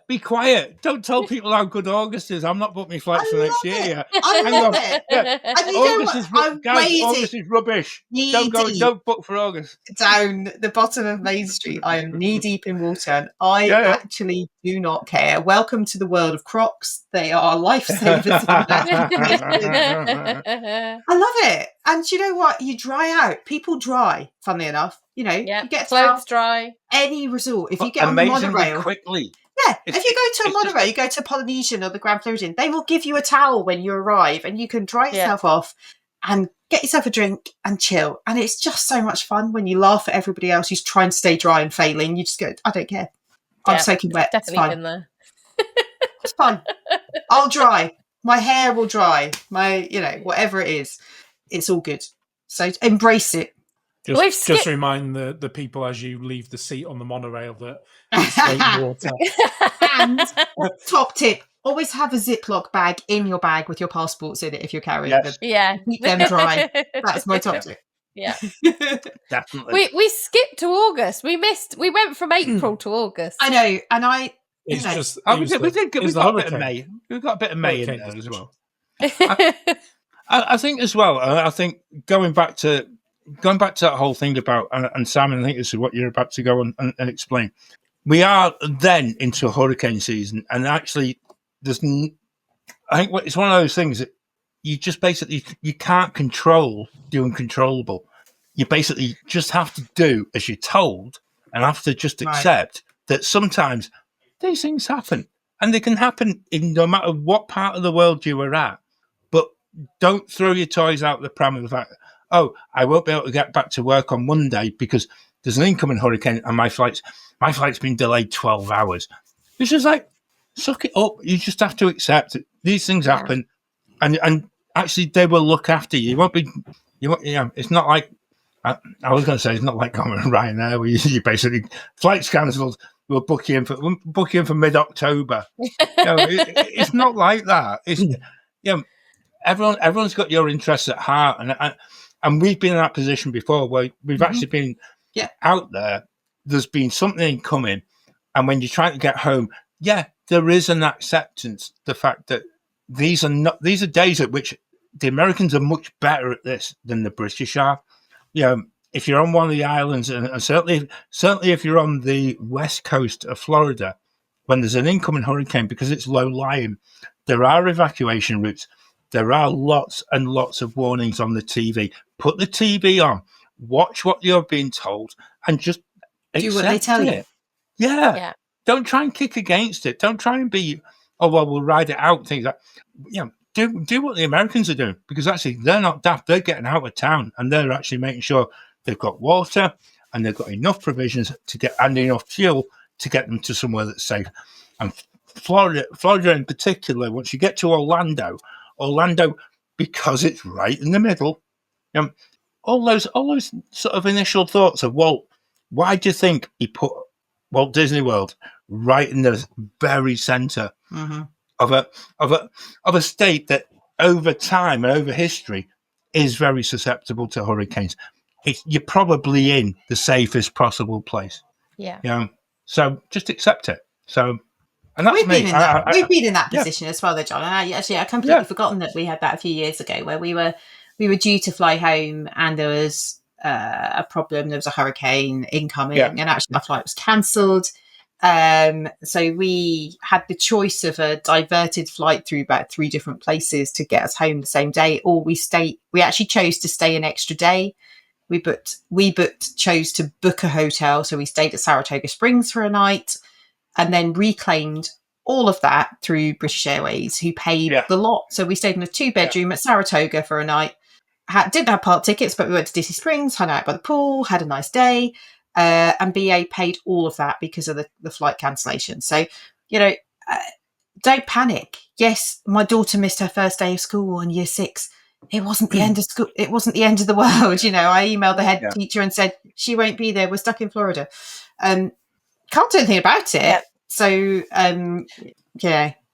be quiet. Don't tell people how good August is. I'm not booking my flights for next year. I love it. August is rubbish. Don't book for August. Down the bottom of Main Street, I am knee deep in water, and I actually do not care. Welcome to the world of Crocs. They are lifesavers. I love it. And you know what? You dry out. People dry, funnily enough. You know, you get clothes dry. Any resort. If you get on the monorail quickly. Yeah, if you go to a monorail, you go to Polynesian or the Grand Floridian, they will give you a towel when you arrive, and you can dry yourself off and get yourself a drink and chill. And it's just so much fun when you laugh at everybody else who's trying to stay dry and failing. You just go, I don't care. I'm soaking wet. Definitely been there. It's fun. I'll dry. My hair will dry. Whatever it is, it's all good. So embrace it. Just remind the people as you leave the seat on the monorail that it's water. And top tip, always have a Ziploc bag in your bag with your passports in it if you're carrying them. Yeah. Keep them dry. That's my top tip. Yeah. Definitely. We skipped to August. We went from April to August. I know, and we got a bit of May. We've got a bit of May in there as well. I think as well, I think going back to that whole thing about, and Simon, I think this is what you're about to go on and explain. We are then into hurricane season, and actually, I think it's one of those things that you just basically you can't control the uncontrollable. You basically just have to do as you're told, and have to just accept that sometimes these things happen, and they can happen in no matter what part of the world you are at. But don't throw your toys out the pram of the fact, I won't be able to get back to work on Monday because there's an incoming hurricane and my flight's been delayed 12 hours. It's just like, suck it up. You just have to accept that these things happen, and actually they will look after you. You won't be, it's not like, I was going to say, it's not like going on Ryanair where you basically, flights cancelled, we'll book you in for mid-October. It's not like that. It's, everyone's got your interests at heart, and we've been in that position before where we've actually been out there. There's been something coming, and when you're trying to get home, there is an acceptance. The fact that these are days at which the Americans are much better at this than the British are. If you're on one of the islands, and certainly if you're on the west coast of Florida, when there's an incoming hurricane, because it's low lying, there are evacuation routes. There are lots and lots of warnings on the TV. Put the TV on, watch what you're being told, and just do what they tell you. Yeah. Don't try and kick against it. Don't try and be, we'll ride it out. Things like, do what the Americans are doing, because actually they're not daft. They're getting out of town and they're actually making sure they've got water and they've got enough provisions and enough fuel to get them to somewhere that's safe. And Florida in particular, once you get to Orlando, because it's right in the middle, all those sort of initial thoughts of, why do you think he put Walt Disney World right in the very center of a state that over time and over history is very susceptible to hurricanes? You're probably in the safest possible place. Yeah. So just accept it. So, and that's we've me. Been in that position as well, though, John. And I completely forgotten that we had that a few years ago, where we were due to fly home, and there was a problem. There was a hurricane incoming, and actually our flight was cancelled. So we had the choice of a diverted flight through about 3 different places to get us home the same day, or we actually chose to stay an extra day. We chose to book a hotel, so we stayed at Saratoga Springs for a night, and then reclaimed all of that through British Airways, who paid the lot. So we stayed in a 2-bedroom at Saratoga for a night. Didn't have park tickets, but we went to Disney Springs, hung out by the pool, had a nice day, and BA paid all of that because of the flight cancellation. So, don't panic. Yes, my daughter missed her first day of school in year 6. It wasn't the end of school. It wasn't the end of the world. I emailed the head teacher and said, she won't be there. We're stuck in Florida. Can't do anything about it. Yeah. So, I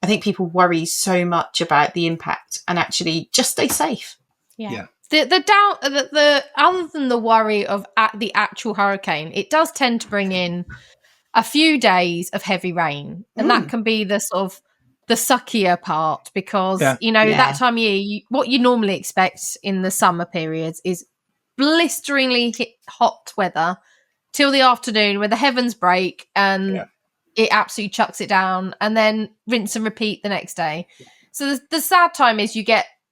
think people worry so much about the impact, and actually just stay safe. Yeah. The other than the worry of the actual hurricane, it does tend to bring in a few days of heavy rain, and that can be the sort of the suckier part, because that time of year, what you normally expect in the summer periods is blisteringly hot weather till the afternoon, where the heavens break and it absolutely chucks it down, and then rinse and repeat the next day. So the sad time is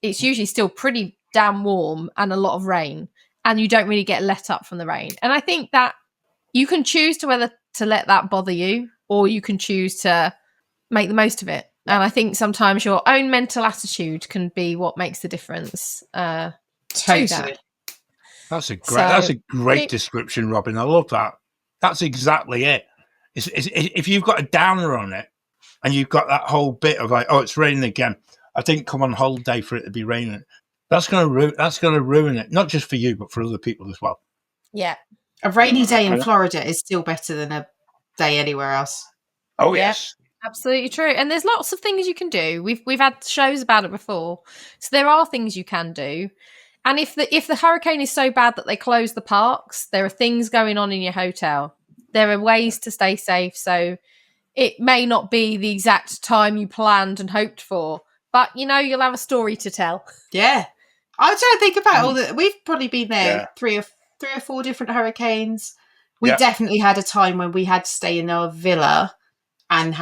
it's usually still pretty damn warm and a lot of rain, and you don't really get let up from the rain. And I think that you can choose to whether to let that bother you, or you can choose to make the most of it. And I think sometimes your own mental attitude can be what makes the difference. Totally. That's a great description, Robin. I love that. That's exactly it. If you've got a downer on it, and you've got that whole bit of like, it's raining again, I didn't come on holiday for it to be raining. That's going to ruin it, not just for you, but for other people as well. Yeah. A rainy day in Florida is still better than a day anywhere else. Oh, yes. Absolutely true. And there's lots of things you can do. We've had shows about it before. So there are things you can do. And if the hurricane is so bad that they close the parks, there are things going on in your hotel. There are ways to stay safe. So it may not be the exact time you planned and hoped for, but you'll have a story to tell. Yeah. I was trying to think about all that. We've probably been there 3 or 4 different hurricanes. We definitely had a time when we had to stay in our villa, and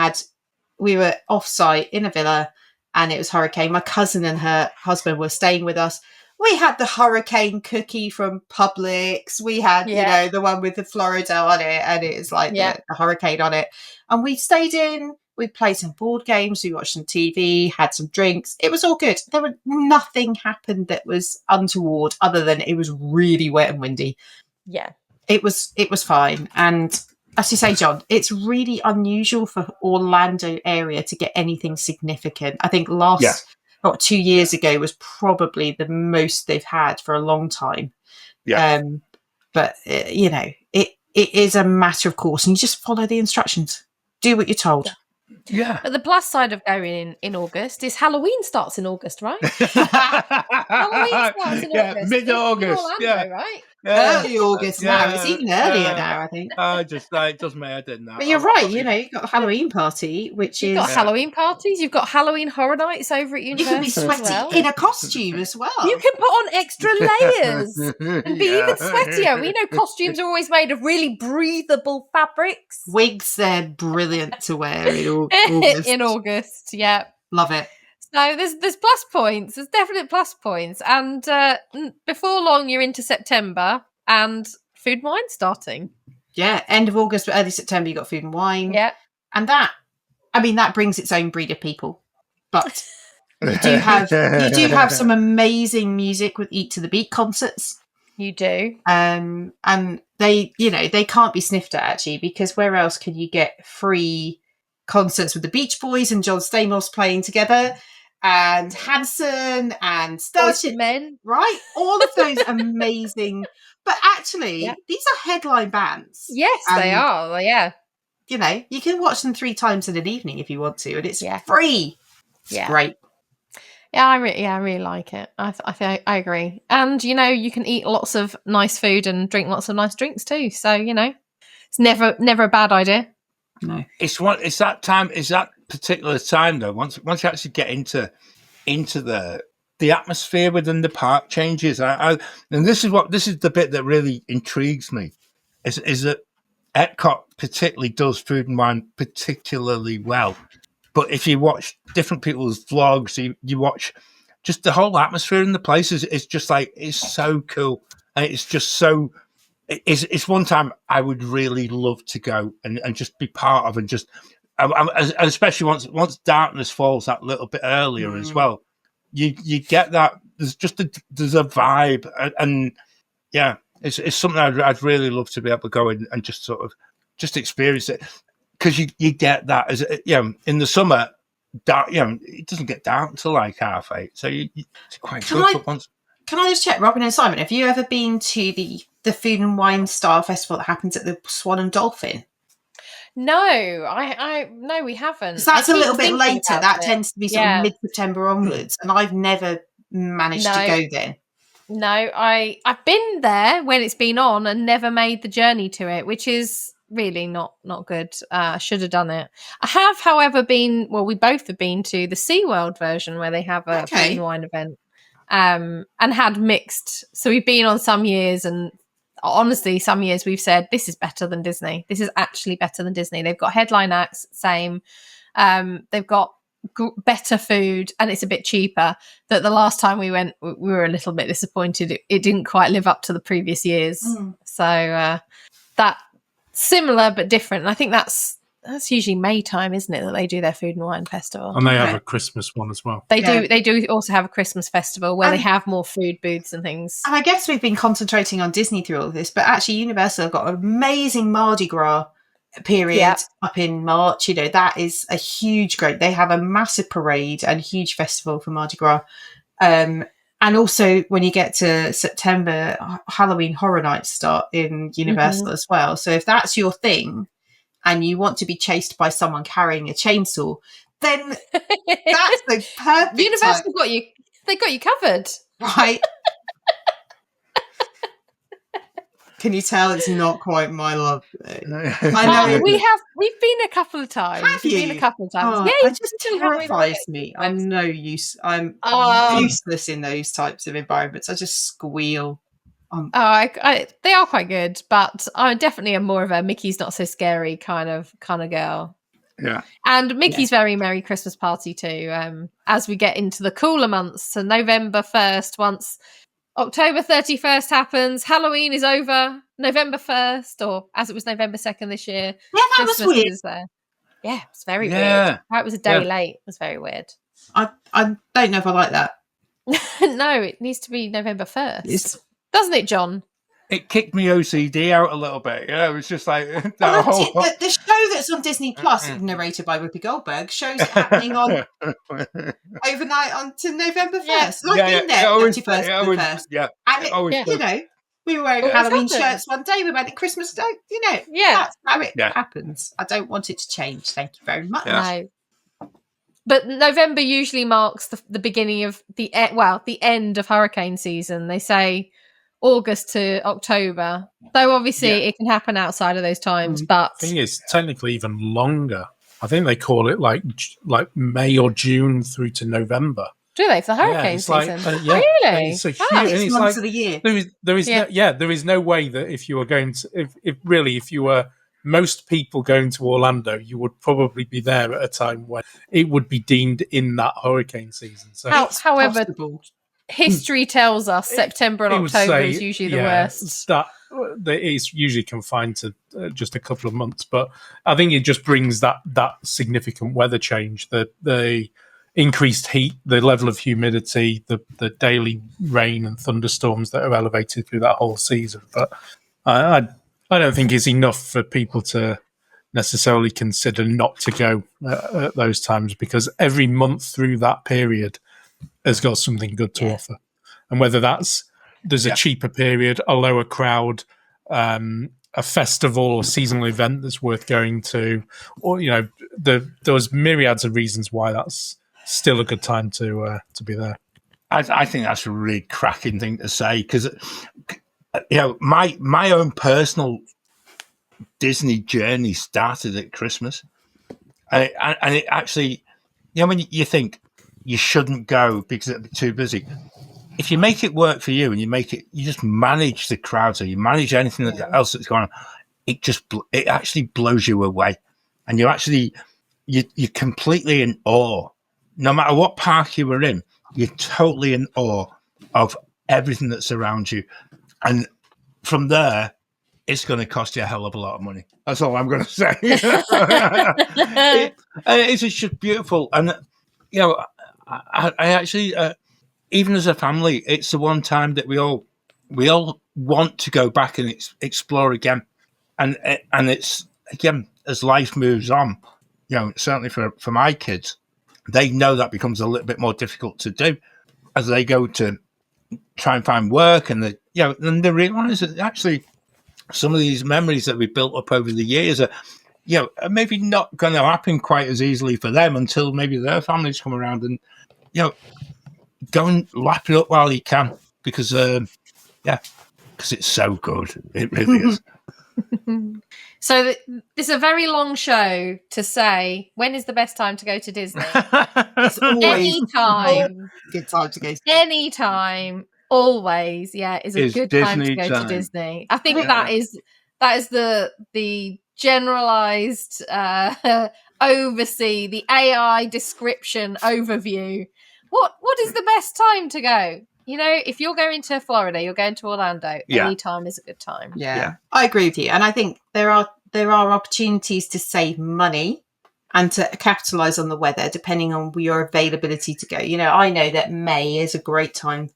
we were off-site in a villa, and it was hurricane. My cousin and her husband were staying with us. We had the hurricane cookie from Publix. We had, the one with the Florida on it, and it was like the hurricane on it. And we stayed in. We played some board games. We watched some TV, had some drinks. It was all good. Nothing happened that was untoward, other than it was really wet and windy. Yeah, it was fine. And as you say, John, it's really unusual for Orlando area to get anything significant. I think 2 years ago was probably the most they've had for a long time. Yeah. But it is a matter of course, and you just follow the instructions. Do what you're told. Yeah. But the plus side of going in August is Halloween starts in August, right? Halloween starts in August. Mid-August. Orlando, right? early August now. It's even earlier now, I think. It does my head in that. But you're right. You know, you've got the Halloween party, which You've is got Halloween parties. You've got Halloween horror nights over at you can be Universal as sweaty well. in a costume as well. You can put on extra layers and be even sweatier. We know costumes are always made of really breathable fabrics. Wigs, they're brilliant to wear in August. In August, yeah. Love it. So there's plus points. There's definite plus points. And before long, you're into September and food and wine starting. Yeah, end of August, but early September, you got food and wine. Yeah. And that brings its own breed of people. But you do have some amazing music with Eat to the Beat concerts. You do. And they can't be sniffed at, actually, because where else can you get free concerts with the Beach Boys and John Stamos playing together, and Hanson and Starship Men, right? All of those amazing. But actually, these are headline bands. Yes, they are. Well, yeah. You know, you can watch them 3 times in an evening if you want to, and it's free. It's Yeah. great. Yeah, I really like it. I agree. And, you know, you can eat lots of nice food and drink lots of nice drinks too. So, you know, it's never a bad idea. No. It's that particular time though. Once you actually get into the atmosphere within the park changes. And this is the bit that really intrigues me, is that Epcot particularly does food and wine particularly well. But if you watch different people's vlogs, you watch just the whole atmosphere in the place is just like, it's so cool. And it's just so, it's one time I would really love to go and just be part of, and just, and especially once darkness falls that little bit earlier as well, you get that, there's a vibe, and yeah, it's something I'd really love to be able to go in and just sort of just experience it. Because you get that as in the summer, dark. It doesn't get dark until like 8:30, so it's quite good. Can I just check, Robin and Simon? Have you ever been to the Food and Wine Style Festival that happens at the Swan and Dolphin? No, no, we haven't. So that's a little bit later. That it. tends to be sort of mid-September onwards, and I've never managed to go then. No, I've been there when it's been on and never made the journey to it, which is really not good. I should have done it. I have, however, we both have been to the SeaWorld version where they have a food and wine event, and had mixed. So we've been on some years, and honestly, some years we've said, this is better than Disney. This is actually better than Disney. They've got headline acts, same. They've got better food, and it's a bit cheaper. That the last time we went, we were a little bit disappointed. It didn't quite live up to the previous years. So that similar but different. And I think that's usually May time, isn't it, that they do their food and wine festival? And they have a Christmas one as well. They do. They do also have a Christmas festival where they have more food booths and things. And I guess we've been concentrating on Disney through all of this, but actually Universal have got an amazing Mardi Gras period up in March. You know, that is a huge, great. They have a massive parade and huge festival for Mardi Gras. And also, when you get to September, Halloween Horror Nights start in Universal as well. So if that's your thing and you want to be chased by someone carrying a chainsaw, then that's the perfect Universal time. They got you covered. Right. Can you tell it's not quite my love? I know. We've been a couple of times. Have you? Been a couple of times. Oh, it just terrifies me. I'm no use. I'm useless in those types of environments. I just squeal. They are quite good, but I definitely am more of a Mickey's Not So Scary kind of girl. Yeah. And Mickey's Very Merry Christmas Party too. As we get into the cooler months, so November 1st, once October 31st happens, Halloween is over, November 1st, or as it was November 2nd this year. Yeah, that Christmas was weird. is there. Yeah, it's very weird. It was a day late. It was very weird. I don't know if I like that. No, it needs to be November 1st. Doesn't it, John? It kicked me OCD out a little bit. Yeah, it was just like the show that's on Disney Plus, narrated by Whoopi Goldberg, shows happening on overnight on to November 1st. So I've been there 31st to the 1st. Yeah. And you know, we were wearing Halloween shirts one day, we went at Christmas Day, you know. That's how it happens. I don't want it to change. Thank you very much. No. But November usually marks the beginning of the end of hurricane season. They say August to October. Though obviously it can happen outside of those times, but I think it's technically even longer. I think they call it like May or June through to November. do they for the hurricane it's like, season? yeah, Really? It's a huge, Oh, and 6 it's months like of the year. there is Yeah. there is no way that if you were going to if you were most people going to Orlando, you would probably be there at a time when it would be deemed in that hurricane season. So However, Possible. history tells us September and it would October say, is usually the yeah, worst. That it's usually confined to just a couple of months, but I think it just brings that significant weather change, the increased heat, the level of humidity, the daily rain and thunderstorms that are elevated through that whole season. But I don't think it's enough for people to necessarily consider not to go at those times, because every month through that period has got something good to offer. And whether there's a cheaper period, a lower crowd, a festival or seasonal event that's worth going to, or there's myriads of reasons why that's still a good time to be there. I think that's a really cracking thing to say, because my own personal Disney journey started at Christmas, and it actually, when you think you shouldn't go because it'll be too busy, if you make it work for you and you just manage the crowds, or you manage anything else that's going on, it actually blows you away, and you're completely in awe. No matter what park you were in, you're totally in awe of everything that's around you, and from there, it's going to cost you a hell of a lot of money. That's all I'm going to say. It's just beautiful, and I actually. Even as a family, it's the one time that we all want to go back and explore again, and it's again as life moves on. Certainly for my kids, they know that becomes a little bit more difficult to do as they go to try and find work, and then they realise that actually some of these memories that we built up over the years are maybe not going to happen quite as easily for them until maybe their families come around, and go and lap it up while you can, because it's so good. It really is. So this is a very long show to say when is the best time to go to Disney. It's always Anytime. good time to go. Anytime. Always. Yeah, is a good time to go to Disney. I think that is the generalized oversee, the AI description overview. What is the best time to go? If you're going to Florida, you're going to Orlando. Any time is a good time. Yeah, I agree with you, and I think there are opportunities to save money and to capitalize on the weather depending on your availability to go. I know that May is a great time,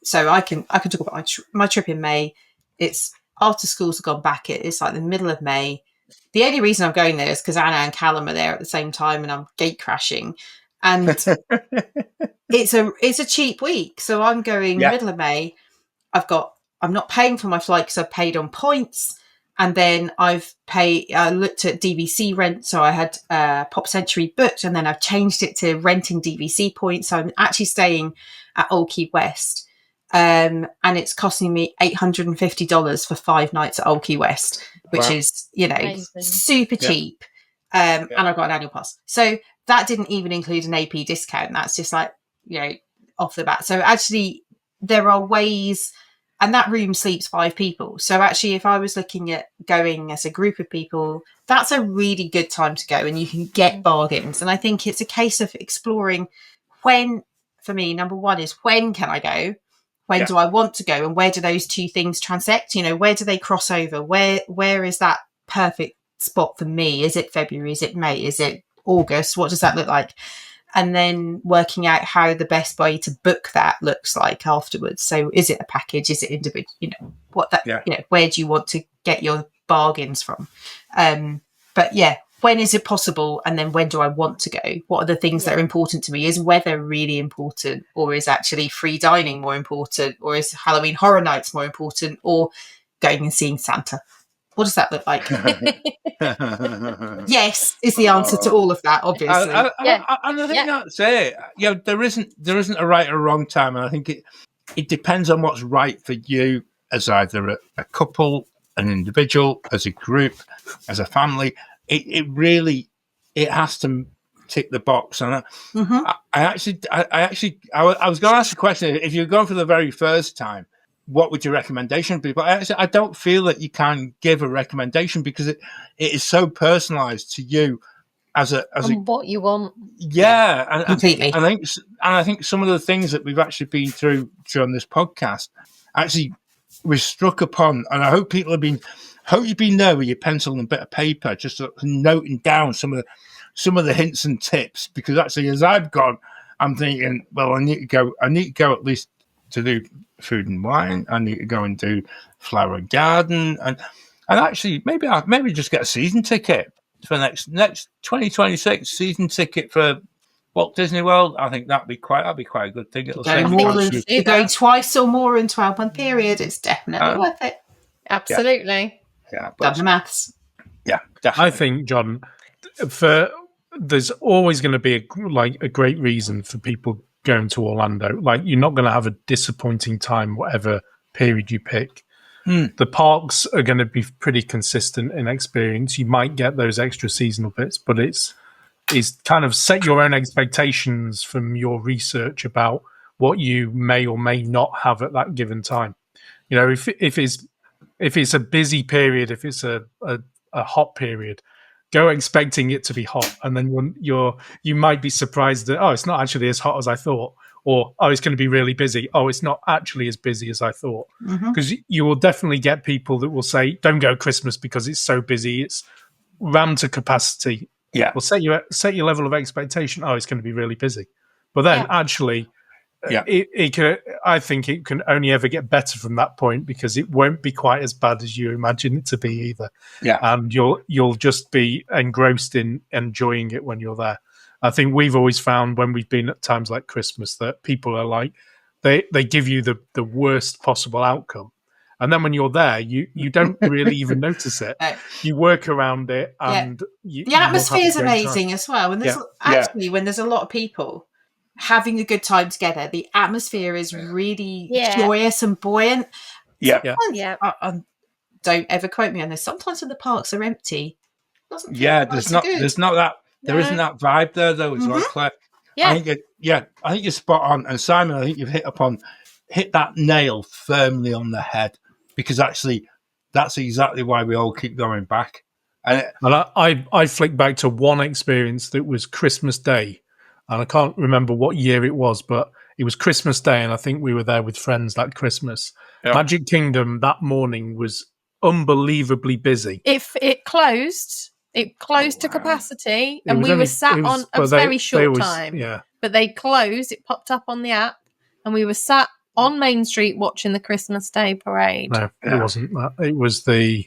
so I can talk about my trip in May. It's after schools have gone back. It's like the middle of May. The only reason I'm going there is because Anna and Callum are there at the same time, and I'm gate crashing. And it's a cheap week, so I'm going middle of May. I'm not paying for my flight because I've paid on points, and then I looked at DVC rent, so I had Pop Century booked, and then I've changed it to renting DVC points. So I'm actually staying at Old Key West, and it's costing me $850 for 5 nights at Old Key West, which is amazing. Super cheap. And I've got an annual pass, so that didn't even include an AP discount. That's just like, off the bat. So actually there are ways, and that room sleeps 5 people. So actually, if I was looking at going as a group of people, that's a really good time to go, and you can get bargains. And I think it's a case of exploring when, for me, number one is when can I go? When do I want to go? And where do those two things transect? Where do they cross over? Where is that perfect spot for me? Is it February? Is it May? Is it August? What does that look like? And then working out how the best way to book that looks like afterwards. So is it a package? Is it individual? Where do you want to get your bargains from? But when is it possible? And then when do I want to go? What are the things that are important to me? Is weather really important? Or is actually free dining more important? Or is Halloween Horror Nights more important? Or going and seeing Santa? What does that look like? Yes, is the answer to all of that, obviously. And I think that's it. There isn't a right or wrong time, and I think it depends on what's right for you as either a couple, an individual, as a group, as a family. It really has to tick the box. And I was going to ask the question: if you're going for the very first time, what would your recommendation be? But I don't feel that you can give a recommendation because it is so personalised to you as what you want. Yeah, and completely. I think some of the things that we've actually been through during this podcast actually we've struck upon, and I hope people hope you've been there with your pencil and a bit of paper, just noting down some of the hints and tips. Because actually, as I've gone, I'm thinking, well, I need to go at least to do food and wine. I need to go and do flower and garden, and actually maybe just get a season ticket for next 2026 season ticket for Walt Disney World. I think that'd be quite a good thing. It'll go twice or more in 12-month period. It's definitely worth it. Absolutely. Yeah, done the maths. Yeah, definitely. I think, John, there's always going to be a great reason for people going to Orlando. Like, you're not going to have a disappointing time, whatever period you pick. The parks are going to be pretty consistent in experience. You might get those extra seasonal bits, but it's kind of set your own expectations from your research about what you may or may not have at that given time. You know, if it's a busy period, if it's a hot period, go expecting it to be hot, and then you might be surprised that it's not actually as hot as I thought. Or, it's going to be really busy. It's not actually as busy as I thought. Because you will definitely get people that will say, don't go Christmas because it's so busy. It's rammed to capacity. Yeah. Well, set your level of expectation. It's going to be really busy. But then actually, I think it can only ever get better from that point, because it won't be quite as bad as you imagine it to be either. Yeah. And you'll just be engrossed in enjoying it when you're there. I think we've always found when we've been at times like Christmas that people are like, they give you the worst possible outcome. And then when you're there, you don't really even notice it. You work around it, and the atmosphere is amazing as well. And there's when there's a lot of people having a good time together, the atmosphere is really joyous and buoyant. Yeah. Don't ever quote me on this. Sometimes when the parks are empty, there's not that. There isn't that vibe there, though. It's like Claire. Yeah. I think you're spot on. And Simon, I think you've hit that nail firmly on the head, because actually that's exactly why we all keep going back. And I flick back to one experience that was Christmas Day, and I can't remember what year it was, but it was Christmas Day, and I think we were there with friends that Christmas. Yeah. Magic Kingdom that morning was unbelievably busy. It closed. It closed to capacity, and we were sat on a very short time. Yeah. But they closed. It popped up on the app, and we were sat on Main Street watching the Christmas Day parade. No, it wasn't that. It was the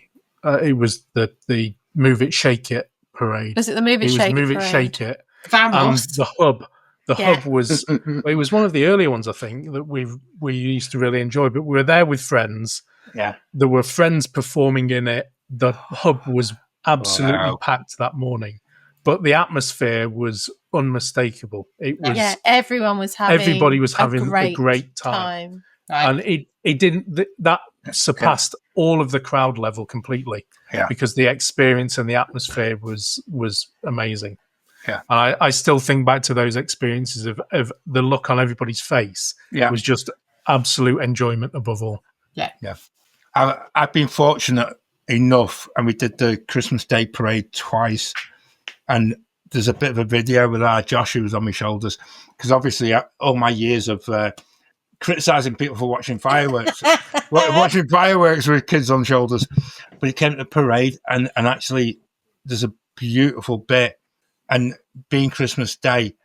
Move It, Shake It parade. Was it the Move It, Shake It parade? Move It, Shake It. Vamos. And the hub was it was one of the earlier ones, I think, that we used to really enjoy. But we were there with friends. Yeah, there were friends performing in it. The hub was absolutely packed that morning, but the atmosphere was unmistakable. It was everybody was having a great time. And it didn't that surpassed all of the crowd level completely, because the experience and the atmosphere was amazing. Yeah, and I still think back to those experiences of the look on everybody's face. It was just absolute enjoyment above all. I've been fortunate enough, and we did the Christmas Day parade twice, and there's a bit of a video with our Josh who was on my shoulders, because obviously all my years of criticizing people for watching fireworks with kids on shoulders, but it came to the parade, and actually there's a beautiful bit, and being Christmas Day,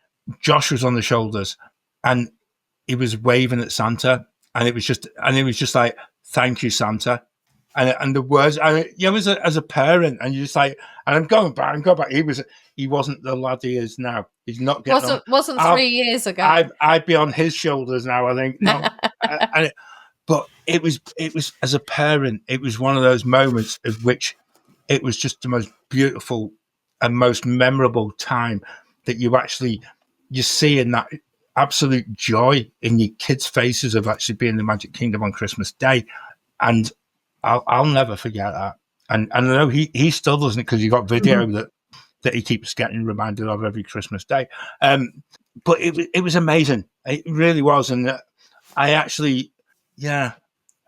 Josh was on the shoulders and he was waving at Santa, and it was just like, thank you, Santa. And the words, as a parent, and you're just like, and I'm going back. He wasn't the lad he is now. He's not getting wasn't 3 years ago. I'd be on his shoulders now, I think. No, but it was as a parent, it was one of those moments of which it was just the most beautiful and most memorable time that you see in that absolute joy in your kids' faces of actually being in the Magic Kingdom on Christmas Day. and I'll never forget that. And I know he still doesn't, because he got video that he keeps getting reminded of every Christmas day. But it was amazing. It really was. And I actually, I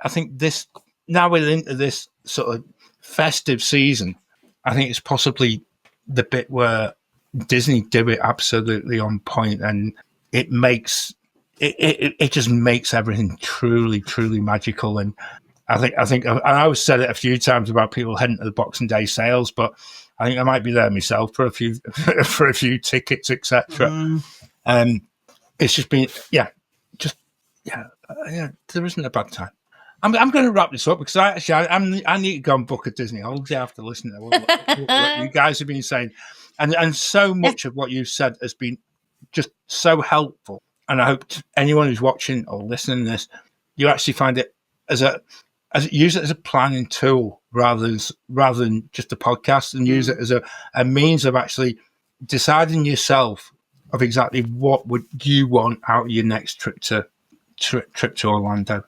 think this, now we're into this sort of festive season, I think it's possibly the bit where Disney do it absolutely on point, and it makes it just makes everything truly, truly magical. And I think and I always said it a few times about people heading to the Boxing Day sales, but I think I might be there myself for a few tickets, etc. It's just been there isn't a bad time. I'm going to wrap this up, because I need to go and book a Disney holiday after listening to what you guys have been saying, and so much of what you've said has been just so helpful. And I hope anyone who's watching or listening to this, you actually find it use it as a planning tool rather than just a podcast, and use it as a means of actually deciding yourself of exactly what would you want out of your next trip to Orlando.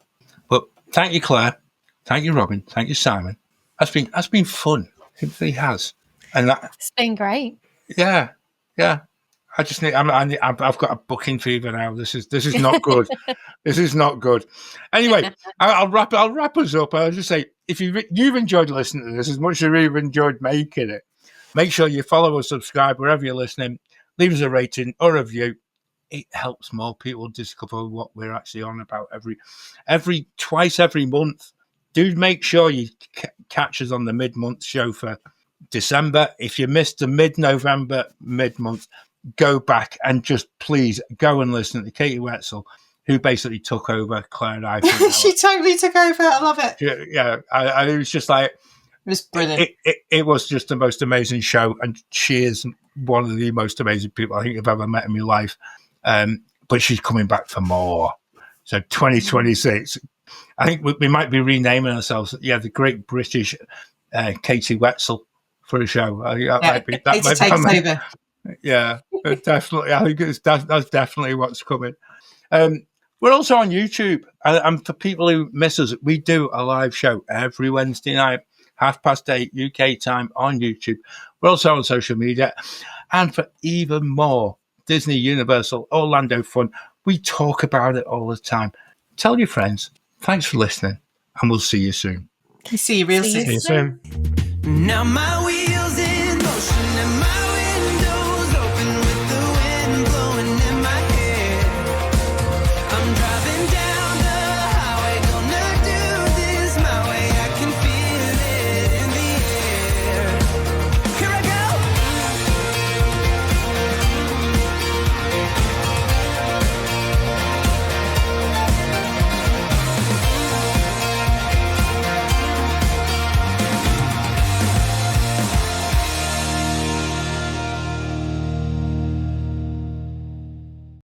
But thank you, Claire. Thank you, Robin. Thank you, Simon. That's been fun. It really has. And it's been great. Yeah. I just need. I've got a booking fever now. This is not good. This is not good. Anyway, I'll wrap us up. I'll just say, if you've enjoyed listening to this as much as we've enjoyed making it, make sure you follow or subscribe wherever you're listening. Leave us a rating or a review. It helps more people discover what we're actually on about twice every month. Do make sure you catch us on the mid-month show for December. If you missed the mid-November, mid-month, go back and just please go and listen to Katie Wetzel, who basically took over Claire and I. She totally took over. I love it. Yeah. It was just like, it was brilliant. It was just the most amazing show, and she is one of the most amazing people I think I've ever met in my life. But she's coming back for more. So 2026, I think we might be renaming ourselves. Yeah, the Great British Katie Wetzel for a show. That might be over. Yeah, definitely. I think that's definitely what's coming. We're also on YouTube, and for people who miss us, we do a live show every Wednesday night, 8:30 UK time on YouTube. We're also on social media, and for even more Disney, Universal, Orlando fun, we talk about it all the time. Tell your friends. Thanks for listening, and we'll see you soon. See you real soon. See you soon. Now my wheels in motion and